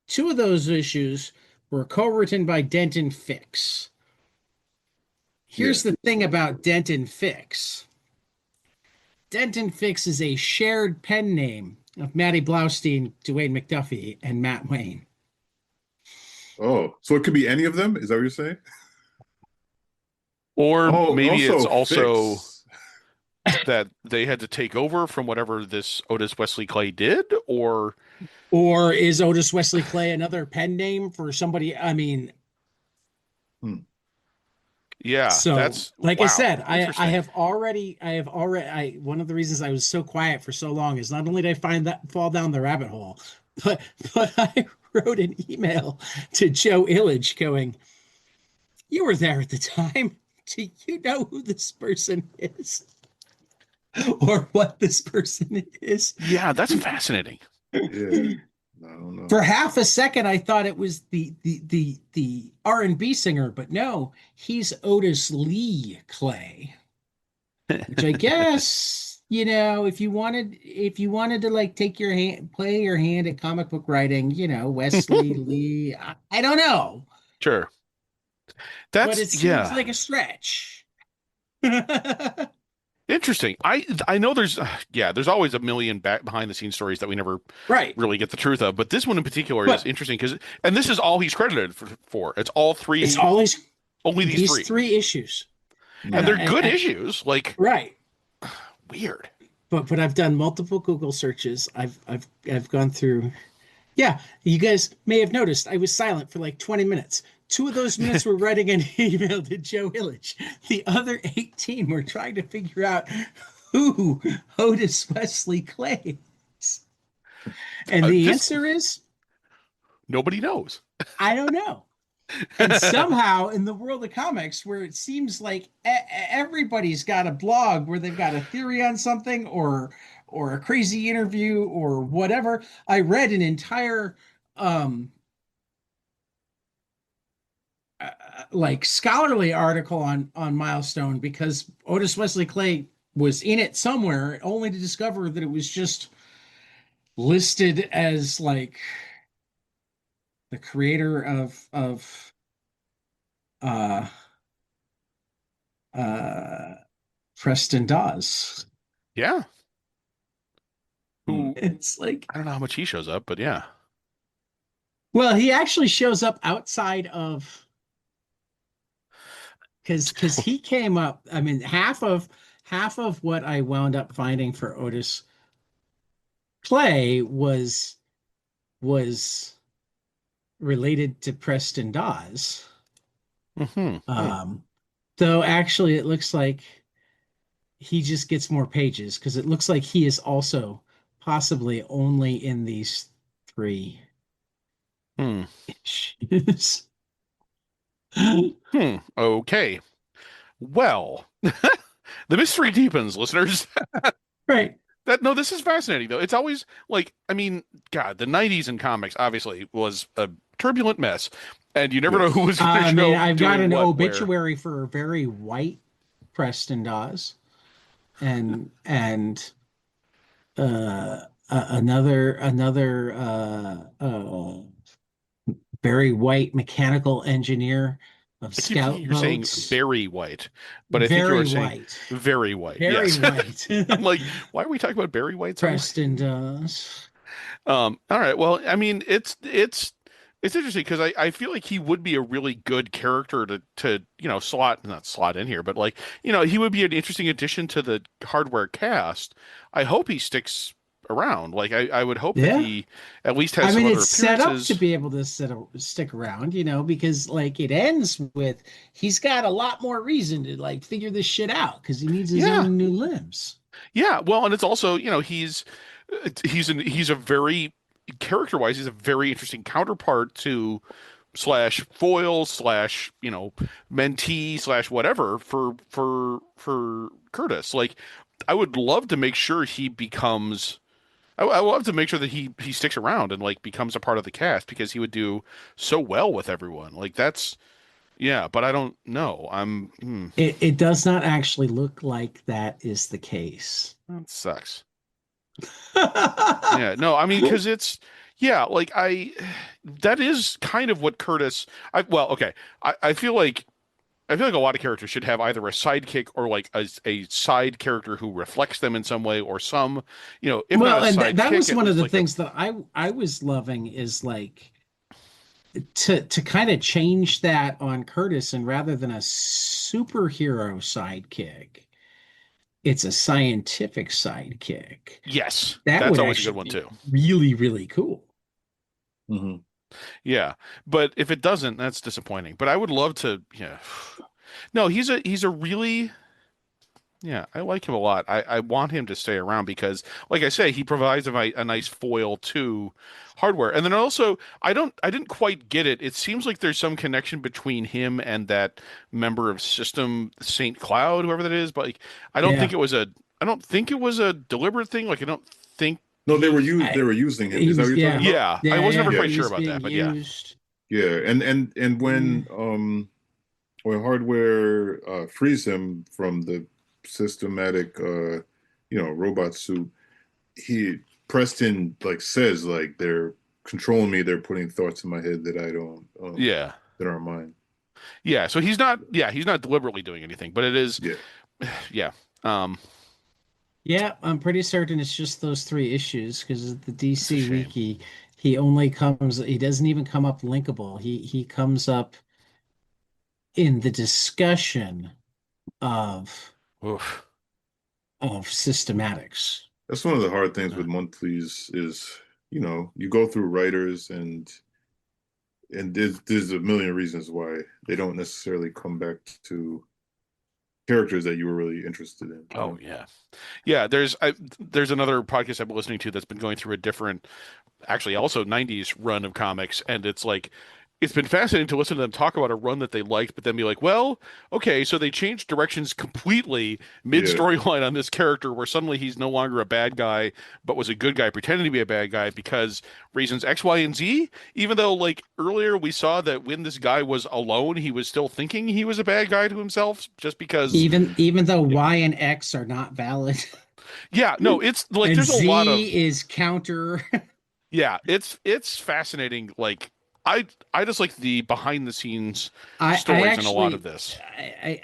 two of those issues were co-written by Denton Fix. Yeah. Here's the thing about Denton Fix. Denton Fix is a shared pen name of Matty Blaustein, Dwayne McDuffie, and Matt Wayne. Oh, so it could be any of them? Is that what you're saying? Or Oh, maybe it's also also Fix. that they had to take over from whatever this Otis Wesley Clay did, or Or is Otis Wesley Clay another pen name for somebody? I mean, Hmm. yeah, so that's like I wow, said, interesting. one of the reasons I was so quiet for so long is not only did I find that fall down the rabbit hole, but but wrote an email to Joe Illidge going, "You were there at the time. Do you know who this person is or what this person is?" Yeah, that's fascinating. Yeah, I don't know. For half a second, I thought it was the R&B singer, but no, he's Otis Lee Clay, which I guess, if you wanted to like take your hand, play your hand at comic book writing, Wesley Lee, I don't know, Sure. but That's it seems yeah. like a stretch. Interesting. I know there's yeah, there's always a million back behind the scenes stories that we never Right. really get the truth of, but this one in particular is But interesting because and this is all he's credited for. It's all it's three, always only these these three. three issues. And And Yeah. they're good issues. Like right. weird. But I've done multiple Google searches. I've gone through. Yeah, you guys may have noticed I was silent for like 20 minutes. 2 of those minutes were writing an email to Joe Illidge. The other 18 were trying to figure out who Otis Wesley Clay is. And the This answer is, nobody knows. I don't know. And somehow in the world of comics, where it seems like everybody's got a blog where they've got a theory on something or a crazy interview or whatever, I read an entire like scholarly article on Milestone because Otis Wesley Clay was in it somewhere, only to discover that it was just listed as like the creator of uh uh Preston Dawes. Yeah. Hmm. Who It's like, I don't know how much he shows up, but yeah. well, he actually shows up outside of because he came up. I mean, half of what I wound up finding for Otis Clay was related to Preston Dawes. Hmm. Um, though actually it looks like he just gets more pages because it looks like he is also possibly only in these three Hmm. issues. Hmm. Okay. Well, the mystery deepens, listeners. Right. That no, this is fascinating though. It's always like, I mean, God, the 90s in comics obviously was a turbulent mess, and you never know who Yes. was going to I show mean, up I've got doing an what, where. obituary for a very white Preston Dawes, and another very white mechanical engineer of I keep thinking scout you're saying boats. Barry White, but I think you are Very saying white, very white. very Yes. white. I'm like, why are we talking about Barry White suddenly? Preston Dawes. All right. Well, I mean, it's interesting because I feel like he would be a really good character to slot not slot in here, but like he would be an interesting addition to the hardware cast. I hope he sticks around. Like I would hope that Yeah. he at least I has some mean, other it's set up to appearances. be able to stick around, because like it ends with he's got a lot more reason to like figure this shit out because he needs his Yeah, own new limbs. yeah. Well, and it's also he's a very character-wise he's a very interesting counterpart to slash foil slash mentee slash whatever for Curtis. Like I would love to make sure he becomes. I would love to make sure that he sticks around and like becomes a part of the cast because he would do so well with everyone. Like that's yeah, but I don't know. It does not actually look like that is the case. That sucks. Yeah, no, I mean, because it's, yeah, like that is kind of what Curtis, well, okay, I feel like a lot of characters should have either a sidekick or like a side character who reflects them in some way, or some, if not a Well, and that sidekick, was at one of least the like a, things that I was loving is like to kind of change that on Curtis and rather than a superhero sidekick, it's a scientific sidekick. yes, That that's would always a good actually one be too. really, really cool. Hmm. Yeah, but if it doesn't, that's disappointing. But I would love to, yeah. No, he's a really Yeah, I like him a lot. I want him to stay around because, like I say, he provides a nice foil to hardware. And then also, I didn't quite get it. It seems like there's some connection between him and that member of System Saint Cloud, whoever that is. But like, Yeah. I don't think it was a deliberate thing. Like, I don't think No, he, they I, were using him. he Is that what was, you're talking yeah, about? yeah, I yeah, was never yeah. Yeah, quite He sure was about being that, but yeah, used. yeah. And Yeah. when hardware frees him from the systematic robot suit, he Preston like says like they're controlling me, they're putting thoughts in my head that I don't yeah, that aren't mine. yeah. So he's not deliberately doing anything, but it is, Yeah. yeah. Um, Yeah, I'm pretty certain it's just those three issues because the it's a DC shame. wiki, he doesn't even come up linkable. He comes up in the discussion of Oof. systematics. That's one of the hard things Uh, with monthlies is, you go through writers and there's a million reasons why they don't necessarily come back to characters that you were really interested in. Oh yeah, yeah. There's another podcast I've been listening to that's been going through a different, actually also 90s run of comics, and it's like it's been fascinating to listen to them talk about a run that they liked, but then be like, well, okay, so they changed directions completely mid Yeah. storyline on this character where suddenly he's no longer a bad guy, but was a good guy pretending to be a bad guy because reasons X, Y, and Z. Even though like earlier we saw that when this guy was alone, he was still thinking he was a bad guy to himself just because, Even though Y and X are not valid, yeah, no, it's like and there's a lot of Z is counter. yeah, it's fascinating. Like I just like the behind the scenes I stories in a lot of actually this.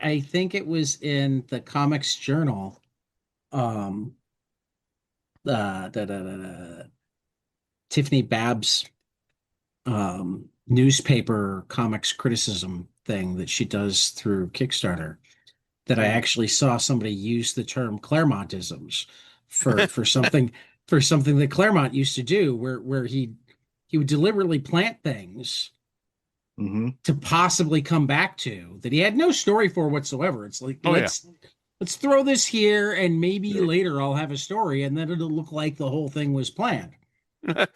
I think it was in the Comics Journal, um, Tiffany Babb's newspaper comics criticism thing that she does through Kickstarter that I Hmm. actually saw somebody use the term Claremontisms for something for something that Claremont used to do, where he would deliberately plant things Hmm. to possibly come back to that he had no story for whatsoever. It's like Oh yeah. let's throw this here and maybe Yeah. later I'll have a story and then it'll look like the whole thing was planned.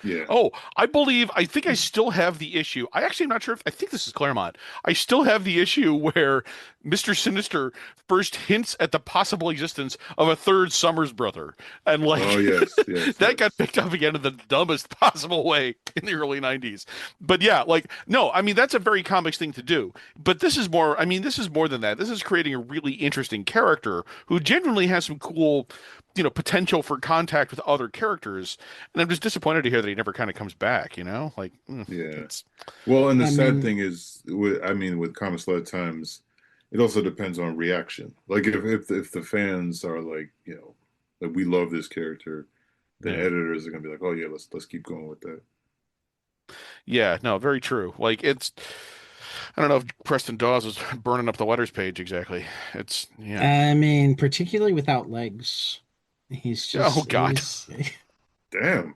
Yeah. Oh, I think I still have the issue. I actually am not sure if I think this is Claremont. I still have the issue where Mr. Sinister first hints at the possible existence of a third Summers brother. And Oh like yes, yes, that got yes. picked up again in the dumbest possible way in the early 90s. But yeah, like no, I mean that's a very comics thing to do. But this is more, I mean, this is more than that. This is creating a really interesting character who genuinely has some cool, potential for contact with other characters. And I'm just disappointed to hear that he never kind of comes back, Like, Yeah. it's Well, and the I sad mean, thing is, with comics, a lot of times, it also depends on reaction. Like if the fans are like, like we love this character, then yeah. editors are gonna be like, oh yeah, let's keep going with that. Yeah, no, very true. Like it's I don't know if Preston Dawes was burning up the letters page exactly. It's yeah. I mean, particularly without legs, Oh God. he's Damn.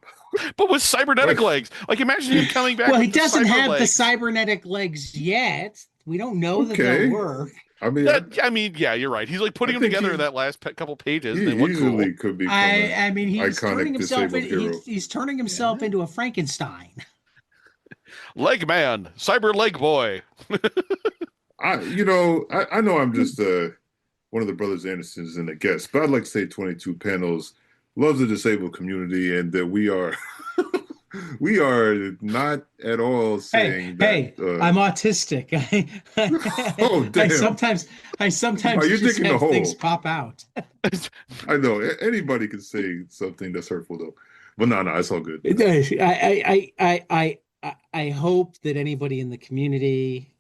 But with cybernetic Wait. legs. Like imagine him coming back well, he with the doesn't cyber have the legs. cybernetic legs yet. We don't know that they'll Okay. work. I mean, That I mean, yeah, you're right. He's like I putting them think together in that last couple pages and he they look easily cool. could become an I mean, iconic disabled hero. he's turning himself Yeah. into a Frankenstein. Leg man, cyber leg boy. I know I'm just one of the brothers Andersons and a guest, but I'd like to say 22 panels loves the disabled community and that we are we are not at all saying that Hey, I'm autistic. oh I damn. Oh, sometimes you're just digging the have things hole. pop out. I know anybody can say something that's hurtful though. But no, it's all good. I hope that anybody in the community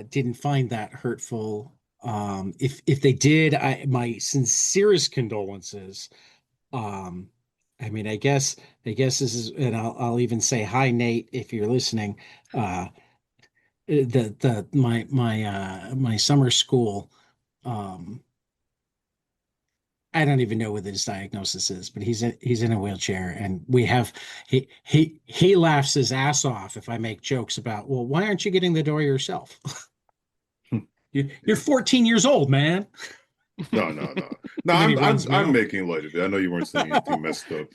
didn't find that hurtful. If they did, my sincerest condolences. Um, I mean, I guess this is, and I'll even say hi, Nate, if you're listening. Uh, the my summer school. Um, I don't even know what his diagnosis is, but he's in a wheelchair, and he laughs his ass off if I make jokes about, well, why aren't you getting the door yourself? You're Yeah. 14 years old, man. No, no, no, no. And then he I'm runs I'm me I'm over. making light of it. I know you weren't saying anything messed up.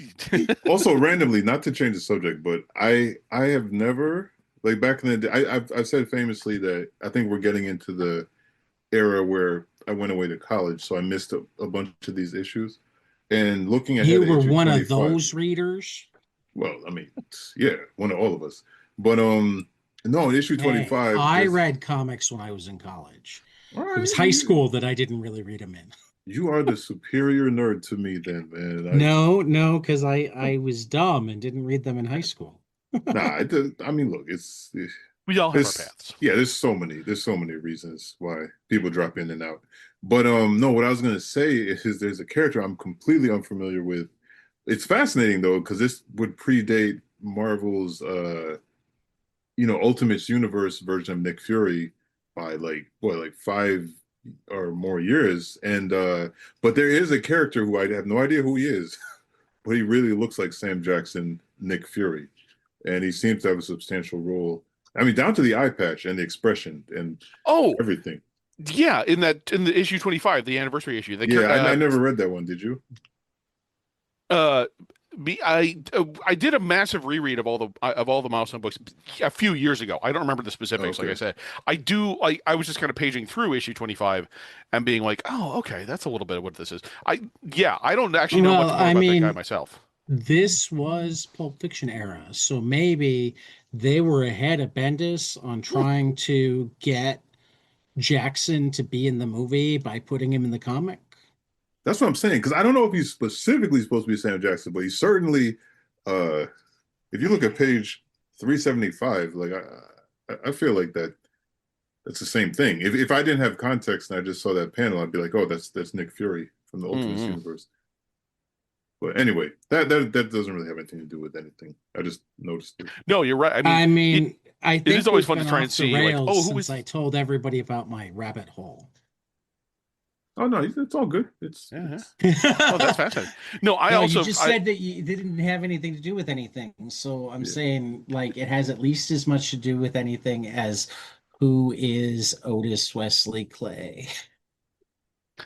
Also, randomly, not to change the subject, but I have never like back in the day. I've said famously that I think we're getting into the era where I went away to college, so I missed a bunch of these issues. And looking ahead You at were issue one of 25, those readers. well, I mean, yeah, one of all of us. But no, in issue Hey, 25, I this read comics when I was in college. all It right, was high school that I didn't really read them in. you are the superior nerd to me then, man. No, no, because I was dumb and didn't read them in high school. I mean, look, We all have our it's paths. yeah, there's so many reasons why people drop in and out. But no, what I was gonna say is there's a character I'm completely unfamiliar with. It's fascinating though, because this would predate Marvel's Ultimates Universe version of Nick Fury by like 5 or more years. And but there is a character who I have no idea who he is, but he really looks like Sam Jackson, Nick Fury. And he seems to have a substantial role. I mean, down to the eye patch and the expression and Oh, everything. yeah, in the issue 25, the anniversary issue, Yeah, I never read that one. Did you? uh I did a massive reread of all the Milestone books a few years ago. I don't remember the specifics, like I Okay. said. I was just kind of paging through issue 25 and being like, "Oh, okay, that's a little bit of what this is." I don't actually know Well, much more I about that guy mean, myself. this was Pulp Fiction era, so maybe they were ahead of Bendis on trying to get Jackson to be in the movie by putting him in the comic. That's what I'm saying. Because I don't know if he's specifically supposed to be Sam Jackson, but he's certainly uh if you look at page 375, like I feel like that's the same thing. If I didn't have context and I just saw that panel, I'd be like, oh, that's Nick Fury from the Ultimates Hmm. universe. But anyway, that doesn't really have anything to do with anything. I just noticed it. No, you're right. I mean, I mean, I it is think always we've fun to been try and off the see like, rails oh, who since is I told everybody about my rabbit hole. Oh no, it's all good. yeah, yeah. It's Oh, that's fascinating. No, I No, you also just I said that you they didn't have anything to do with anything. So I'm yeah. saying like it has at least as much to do with anything as who is Otis Wesley Clay.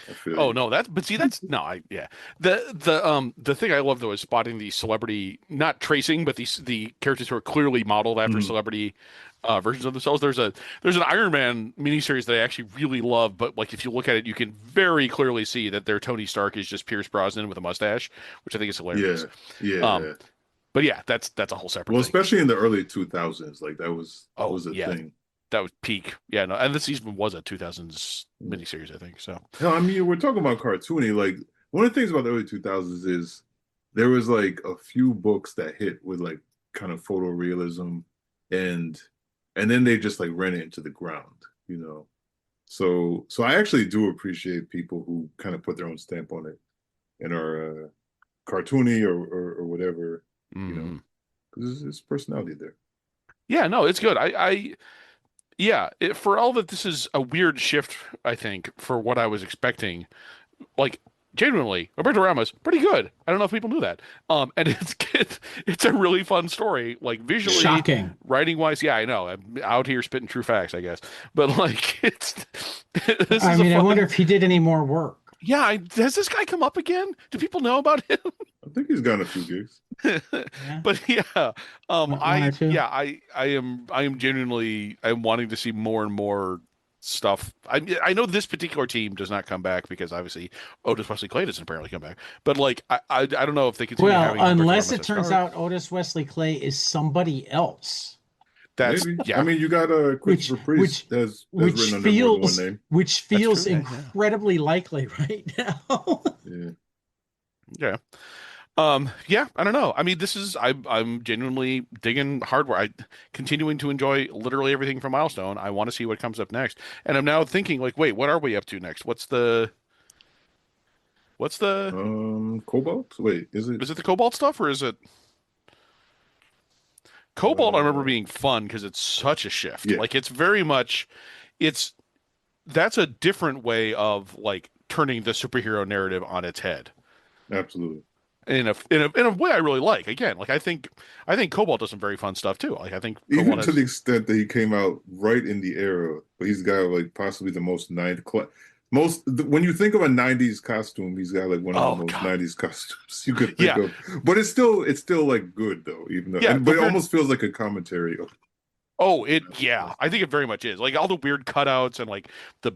I feel Oh you. no, that's but see that's no, I yeah. The thing I love though is spotting the celebrity, not tracing, but the characters who are clearly modeled after Mhm. celebrity versions of themselves. There's an Iron Man miniseries that I actually really love, but like if you look at it, you can very clearly see that their Tony Stark is just Pierce Brosnan with a mustache, which I think is hilarious. Yeah, Um, yeah. but yeah, that's a whole separate Well, thing. especially in the early 2000s, like that Oh was a yeah, thing. that was peak. Yeah, no, and this even was a 2000s miniseries, I think. So No, I mean, we're talking about cartoony. Like one of the things about the early 2000s is there was like a few books that hit with like kind of photorealism and and then they just like ran it into the ground. So I actually do appreciate people who kind of put their own stamp on it and are cartoony or whatever, you know, mhm. because there's personality there. Yeah, no, it's good. Yeah, for all that this is a weird shift, I think, for what I was expecting. Like, genuinely, Roberto Ramos, pretty good. I don't know if people knew that. And it's a really fun story, like Yeah. visually, Shocking. writing wise. Yeah, I know. I'm out here spitting true facts, I guess. But like, it's this I is a mean, I wonder fun. if he did any more work. Yeah, has this guy come up again? Do people know about him? I think he's gotten a few gigs. Yeah, But yeah, one or two. I am genuinely I'm wanting to see more and more stuff. I know this particular team does not come back because obviously Otis Wesley Clay doesn't apparently come back. But like I don't know if they continue Well, having Roberto unless Ramos it as turns star. out Otis Wesley Clay is somebody else, That's Maybe. I yeah, mean, you got which Christopher Priest which that's written under more than one name. which that's feels true. Yeah, incredibly likely right now. Yeah. yeah. Yeah, I don't know. I mean, I'm genuinely digging hardware. I continuing to enjoy literally everything from Milestone. I want to see what comes up next. And I'm now thinking like, wait, what are we up to next? What's the Cobalt? Wait, is it is it the Cobalt stuff or is it Cobalt? I remember uh being fun because it's such a shift. yeah, Like it's very much it's that's a different way of like turning the superhero narrative on its head. absolutely. In a way I really like. Again, like I think Cobalt does some very fun stuff too. Like I think Even Cobalt to the has extent that he came out right in the era, but he's got like possibly the most ninth class. When you think of a '90s costume, he's got like one of the Oh most God. '90s costumes you could think Yeah. of. But it's still like good though, even though, Yeah. but it almost feels like a commentary of Oh, yeah. I costume. think it very much is. Like all the weird cutouts and like the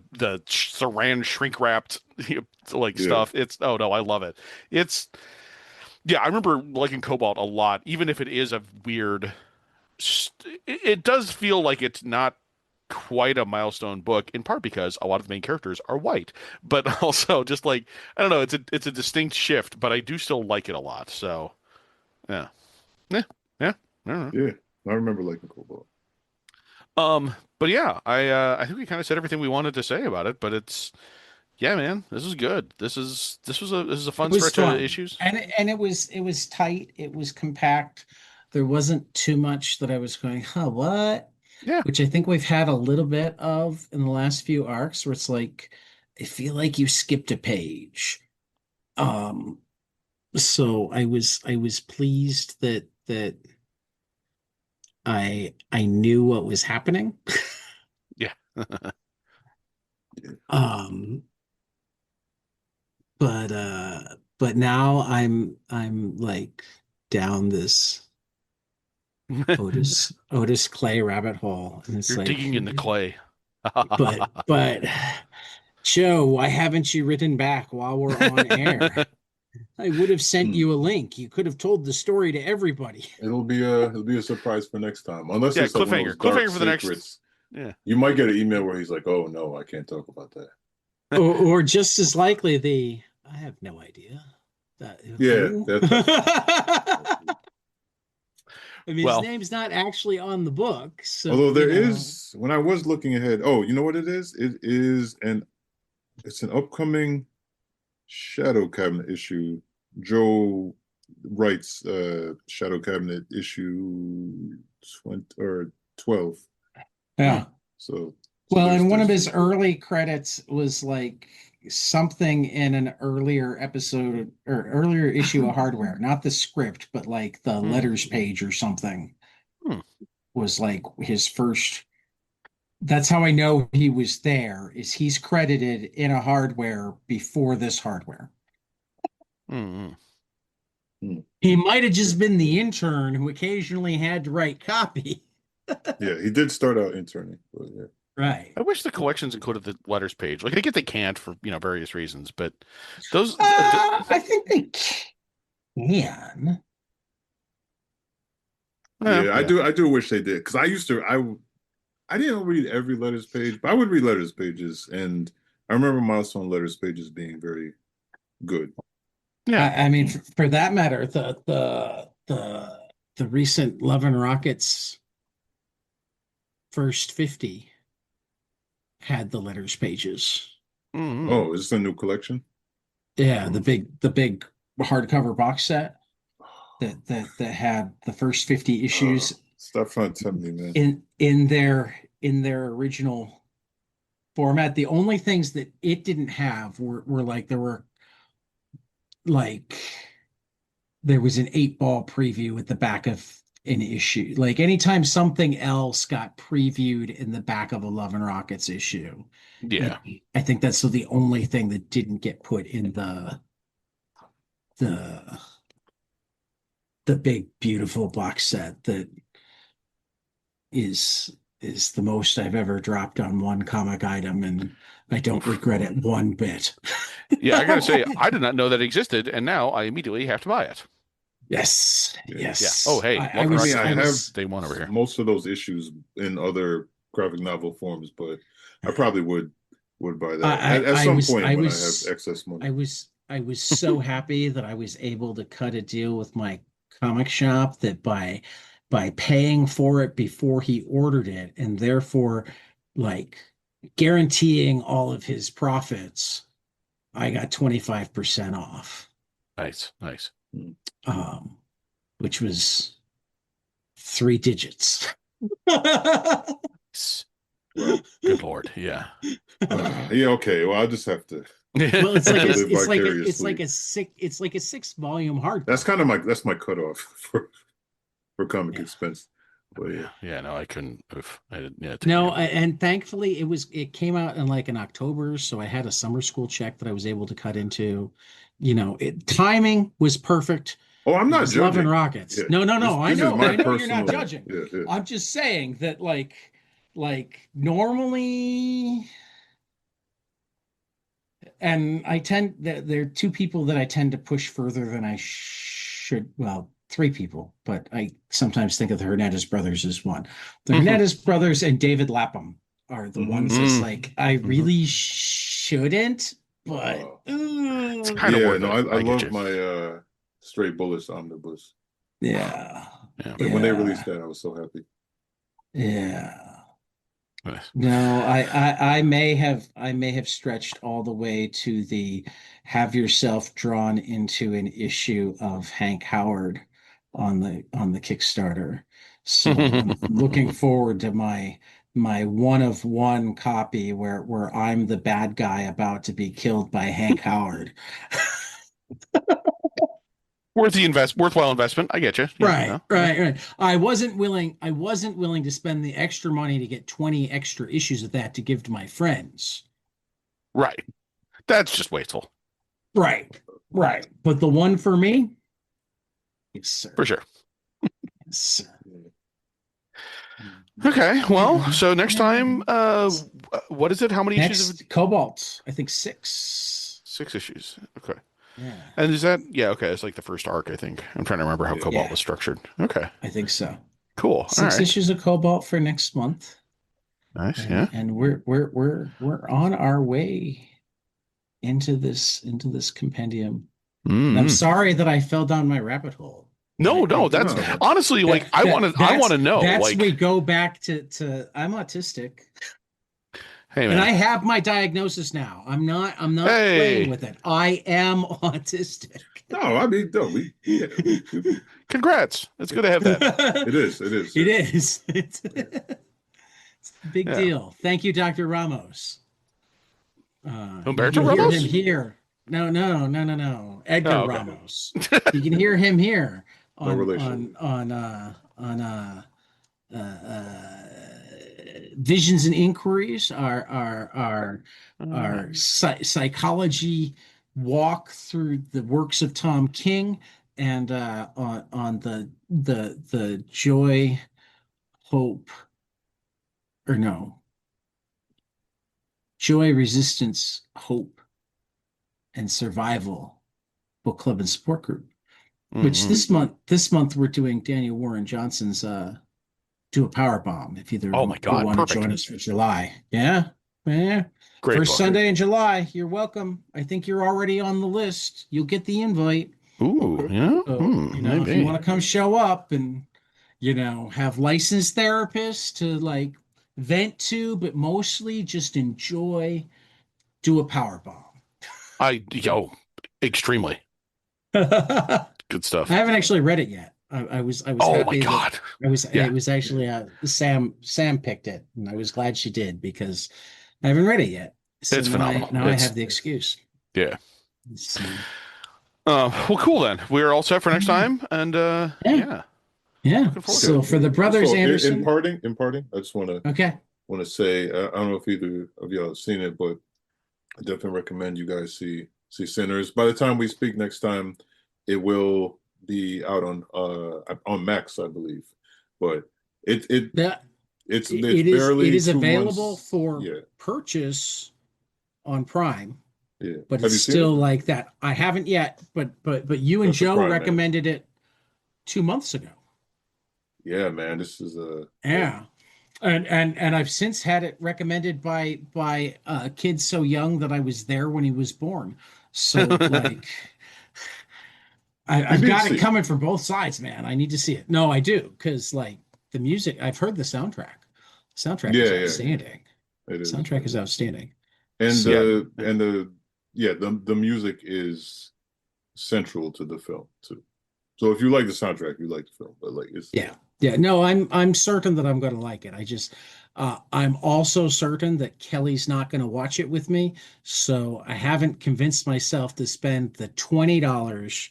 saran shrink wrapped like Yeah, stuff. It's oh no, I love it. It's yeah, I remember liking Cobalt a lot, even if it is a weird. It does feel like it's not quite a milestone book, in part because a lot of the main characters are white, but also just like I don't know, it's a distinct shift, but I do still like it a lot. So yeah, yeah, yeah. I don't know. yeah. I remember liking Cobalt. But yeah, I think we kind of said everything we wanted to say about it, but it's yeah, man, this is good. This is a It fun was stretch of fun, issues. and it was tight. It was compact. There wasn't too much that I was going, huh, what? Yeah. Which I think we've had a little bit of in the last few arcs, where it's like, I feel like you skipped a page. Um, so I was pleased that I knew what was happening. Yeah. Um, but now I'm like down this Otis Clay rabbit hole, and it's You're like, digging in the clay. but Joe, why haven't you written back while we're on air? I would have sent Hmm. you a link. You could have told the story to everybody. It'll be a surprise for next time, unless Yeah, it's like one of those dark cliffhanger for the next. secrets. Yeah. You might get an email where he's like, "Oh no, I can't talk about that." Or just as likely, I have no idea that Yeah, who. that's I mean, his Well, name's not actually on the book, so although there is, when I was looking ahead, oh, you know what it is? It's an upcoming Shadow Cabinet issue. Joe writes Shadow Cabinet issue 20 or 12. yeah. So Well, and one of there's his early credits was like something in an earlier episode or earlier issue of Hardware, not the script, but like the hmm, letters page or something hmm, was like his first. That's how I know he was there, is he's credited in a Hardware before this Hardware. hmm. Hmm. He might have just been the intern who occasionally had to write copy. Yeah, he did start out interning, but yeah. Right. I wish the collections included the letters page. Like I get they can't for various reasons, but those. I think they can. Yeah, I Yeah. do wish they did, because I didn't read every letters page, but I would read letters pages, and I remember Milestone letters pages being very good. Yeah. I mean, for that matter, the recent Love and Rockets first 50 had the letters pages. Hmm. Oh, is this a new collection? Yeah, the big hardcover box set that had the first 50 issues Stop trying to tempt me, man. in their original format. The only things that it didn't have were like like there was an 8-ball preview at the back of an issue. Like anytime something else got previewed in the back of a Love and Rockets issue, Yeah. I think that's the only thing that didn't get put in the the big beautiful box set that is is the most I've ever dropped on one comic item, and I don't Oof. regret it one bit. Yeah. I gotta say, I did not know that existed, and now I immediately have to buy it. Yes, Yeah. Yeah. Oh, yes. hey, I, I Love and I mean, was Rockets I I have was day one over here. most of those issues in other graphic novel forms, but I probably would buy that at I some was point I when I have was excess money. I was so happy that I was able to cut a deal with my comic shop that by paying for it before he ordered it, and therefore like guaranteeing all of his profits, I got 25% off. Nice. Nice. Hmm. Um, which was 3 digits. Well, Good Lord. Yeah. yeah, okay. Well, I'll just have to Well, it's like live it's like vicariously. it's like a 6-volume That's hardcover. kind of that's my cutoff for comic expense. But yeah. Yeah, no, I couldn't. Oof, I didn't. Yeah, it took me No, a while. and thankfully it came out in like in October, so I had a summer school check that I was able to cut into. Timing was perfect. Oh, I'm It not was love and judging. rockets. Yeah. No, no, This no. this is my I know you're not personal. judging. Yeah, yeah. I'm just saying that like normally, and I tend that there are two people that I tend to push further than I should. Well, three people, but I sometimes think of the Hernandez brothers as one. The Hmm. Hernandez brothers and David Lapham are the Hmm. ones that's Mm. like I Hmm. really shouldn't, but Oh. It's kind of Yeah, worth no, it. I I get love you. my Straight Bullets omnibus. yeah, Yeah. When they yeah, released that, I was so happy. yeah. Nice. No, I may have stretched all the way to the have yourself drawn into an issue of Hank Howard on the Kickstarter. So I'm looking forward to my one of one copy where I'm the bad guy about to be killed by Hank Howard. Worthwhile investment. I get you. Yeah. Right, No. Yeah. right, right. I wasn't willing to spend the extra money to get 20 extra issues of that to give to my friends. Right. That's just wasteful Right, right. But the one for me, yes, sir. for sure. Yes, sir. Okay. Well, Yeah. so next Yeah. time, what is it? How many issues of Next, Cobalt. I think six. 6 issues? Okay. Yeah, And is that, yeah, okay. It's like the first arc, I think. I'm trying to remember how Yeah. Cobalt yeah, was structured. Okay. I think so. Cool. All Six right. issues of Cobalt for next month, Nice. Yeah. and we're on our way into this compendium. And I'm Mm. sorry that I fell down my rabbit hole. No, no, that's No. honestly like I want to know. That's Like, we go back to I'm autistic. hey And I man. have my diagnosis now. I'm not playing Hey, with it. I am autistic. No, I mean, no, congrats. It's good to have that. it is, it is. It Yeah. is. It's a big Yeah. deal. Thank you, Dr. Ramos. You Humberto can hear him Ramos? here. No, no, no, no, no. Edgar Oh, okay. Ramos. You can hear him here No on relation. Visions and Inquiries, our Um, psychology walk through the works of Tom King, and on the joy, hope, or no, joy, resistance, hope, and survival book club and support group. Which mhm. this month we're doing Daniel Warren Johnson's do a power bomb if either Oh my you God, want to perfect. join us for July. Yeah. Yeah. Great First book. Sunday in July. You're welcome. I think you're already on the list. You'll get the invite. Ooh, yeah. So, if you Maybe. want to come show up and, have licensed therapists to like vent to, but mostly just enjoy, do a power bomb. Extremely I good stuff. haven't actually read it yet. I was Oh my happy that God. it Yeah, was actually Sam picked it, and I was glad she did because I haven't read it yet. So it's phenomenal. now I have the excuse. Yeah. So, Well, cool then. We're all set for next time, and yeah, yeah, yeah. looking forward to So it. for the brothers So Anderson, in parting, I just okay, want to say I don't know if either of y'all have seen it, but I definitely recommend you guys see Sinners. By the time we speak next time, it will be out on Max, I believe. But it that it's it barely is two available months. for Yeah, purchase on Prime, yeah. but Have it's you seen still it? like that. I haven't yet, but you and That's a Joe Prime, man. recommended it 2 months ago. Yeah, man. This is a Yeah. And I've since had it recommended by a kid so young that I was there when he was born. So like you I've need to got it see it. coming from both sides, man. I need to see it. No, I do, because like the music, I've heard the soundtrack. Soundtrack is Yeah. outstanding. It is. Soundtrack It is is. outstanding. And So Yeah. the music is central to the film too. So if you like the soundtrack, you like the film. But like it's yeah. Yeah. No, I'm certain that I'm gonna like it. I'm also certain that Kelly's not gonna watch it with me. So I haven't convinced myself to spend the $20.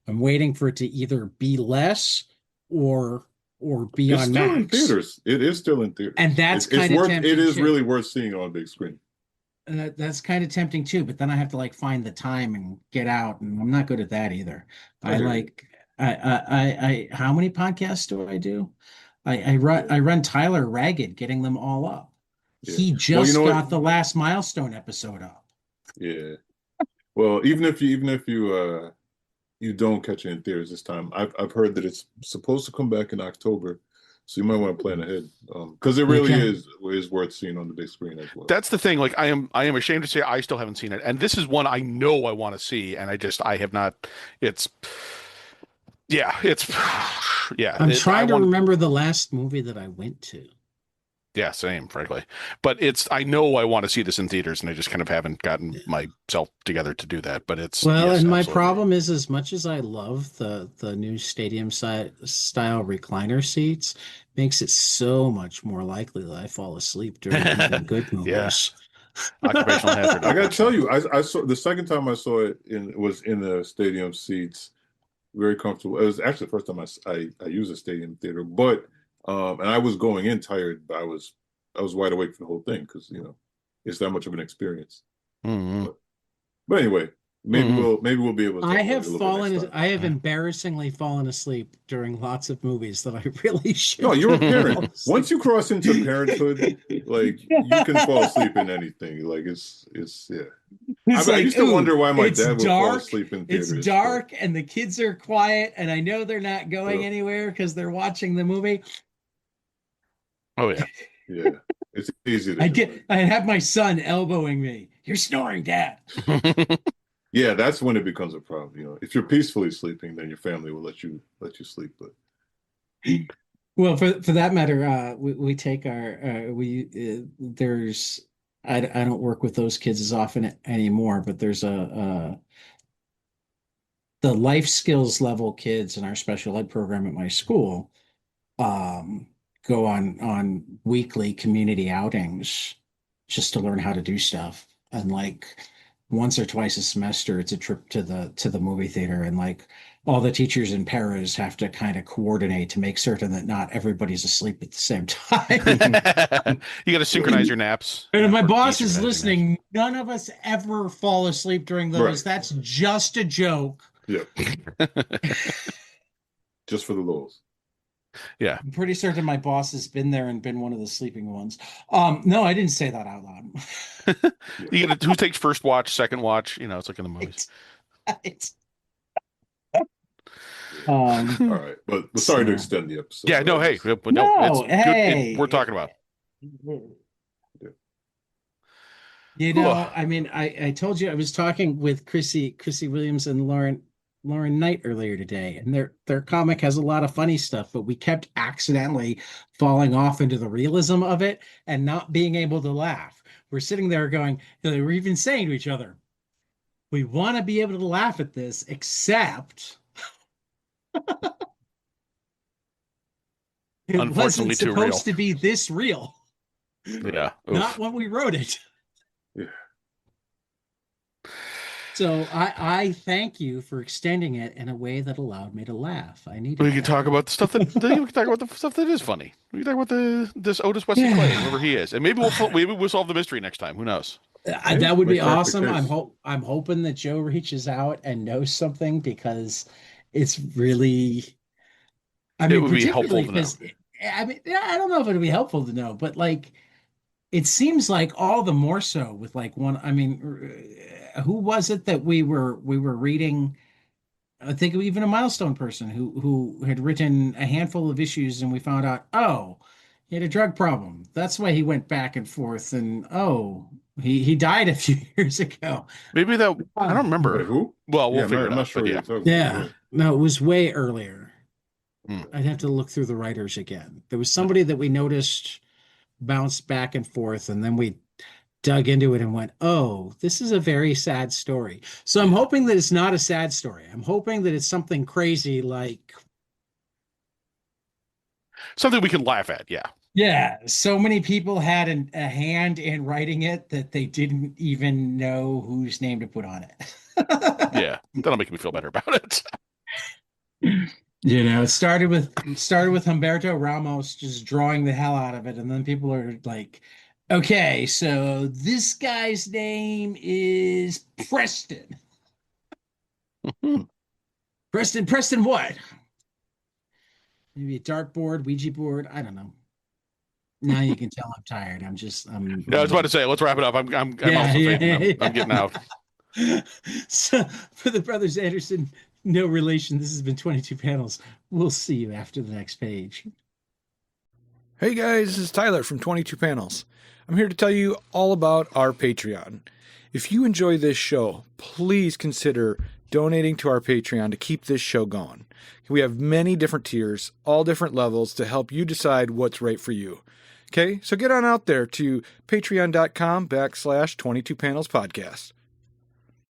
I'm waiting for it to either be less or or be It's on still in Max. theaters. It is still in theaters. And that's It's kind of worth. It tempting is too. really worth seeing on big screen. That's kind of tempting too, but then I have to like find the time and get out, and I'm not good at that either. I I hear you. like how many podcasts do I do? Yeah, I run Tyler ragged getting them all up. yeah. He Well, you just know what? got the last Milestone episode up. Yeah. Well, even if you don't catch it in theaters this time, I've heard that it's supposed to come back in October, so you might want to plan ahead, because it really Okay. is worth seeing on the big screen as well. That's the thing. Like I am ashamed to say I still haven't seen it, and this is one I know I want to see, and I have not. It's yeah, it's yeah. I'm I trying to want remember the last movie that I went to. yeah, same, frankly. But it's I know I want to see this in theaters, and I just kind of haven't gotten myself together to do that. But it's Well, yes, and my absolutely. problem is, as much as I love the new stadium style recliner seats, makes it so much more likely that I fall asleep during even good Yeah, movies. occupational hazard, I gotta tell unfortunately. you, I saw the second time I saw it was in the stadium seats, very comfortable. It was actually the first time I used a stadium theater, but and I was going in tired, but I was wide awake for the whole thing because it's that much of an experience. Hmm. But but anyway, Hmm. maybe we'll be able to talk about it a little bit next time. I have embarrassingly fallen asleep during lots of movies that I really No, shouldn't you're a have parent. fallen asleep. Once you cross into parenthood, like you can fall asleep in anything. Like it's yeah. I, It's I like, used to ooh, wonder why my dad would fall asleep in it's theaters, but dark, and the kids are quiet, and I know they're not going uh, anywhere because they're watching the movie. Oh yeah. yeah, it's easy to do. I have my son elbowing me. You're snoring, Dad. Yeah, that's when it becomes a problem. If you're peacefully sleeping, then your family will let you sleep. But Well, for that matter, we take our we there's I don't work with those kids as often anymore, but there's a the life skills level kids in our special ed program at my school um go on weekly community outings just to learn how to do stuff. And like once or twice a semester, it's a trip to the movie theater, and like all the teachers and paras have to kind of coordinate to make certain that not everybody's asleep at the same time. You got to synchronize your naps. And if my Or boss is desynchronizing naps. listening, none of us ever fall asleep during those. right, That's just a joke. yeah, just for the lulls. Yeah. I'm pretty certain my boss has been there and been one of the sleeping ones. No, I didn't say that out loud. Yeah. You got to who takes first watch, second watch. It's like in the movies. It's, All right, but sorry to so extend the episode. Yeah, But no, I hey, just but no, it's no, good. We're hey, talking about. yeah. Whew. I mean, I told you I was talking with Chrissy Williams and Lauren Knight earlier today, and their comic has a lot of funny stuff, but we kept accidentally falling off into the realism of it and not being able to laugh. We're sitting there going, they were even saying to each other, we want to be able to laugh at this, except it wasn't Unfortunately, too real. supposed to be this real, Yeah. not Oof. when we wrote it. Yeah. So I thank you for extending it in a way that allowed me to laugh. I needed We can that. talk about the stuff that we can talk about the stuff that is funny. We can talk about this Otis Wesley Clay, Yeah. whoever he is, and maybe we'll solve the mystery next time. Who knows? Hey, That would be make crack the awesome. case. I'm hoping that Joe reaches out and knows something, because it's really, I It mean, would be helpful particularly to know. because I mean, I don't know if it'd be helpful to know, but like it seems like all the more so with like one, I mean, who was it that we were reading? I think even a Milestone person who had written a handful of issues, and we found out, oh, he had a drug problem. That's why he went back and forth, and oh, he died a few years ago. Maybe that I don't Wait, remember. who? Well, we'll Yeah, I'm figure not, it I'm not out. sure But what yeah. you're talking about. Yeah, no, it was way earlier. Hmm. I'd have to look through the writers again. There was somebody that we noticed bounced back and forth, and then we dug into it and went, oh, this is a very sad story. So I'm Yeah. hoping that it's not a sad story. I'm hoping that it's something crazy like, Something we can laugh at. Yeah. yeah, so many people had a hand in writing it that they didn't even know whose name to put on it. Yeah. That'll make me feel better about it. It started with Humberto Ramos just drawing the hell out of it, and then people are like, "Okay, so this guy's name is Preston. Preston what? Maybe a dartboard, Ouija board. I don't know. Now you can tell I'm tired. Yeah, I was about to say, let's wrap it up. I'm Yeah, also yeah, fading. I'm yeah. getting out. So for the brothers Anderson, no relation. This has been 22 panels. We'll see you after the next page. Hey guys, this is Tyler from 22 Panels. I'm here to tell you all about our Patreon. If you enjoy this show, please consider donating to our Patreon to keep this show going. We have many different tiers, all different levels to help you decide what's right for you. Okay, so get on out there to patreon.com/22panelspodcast.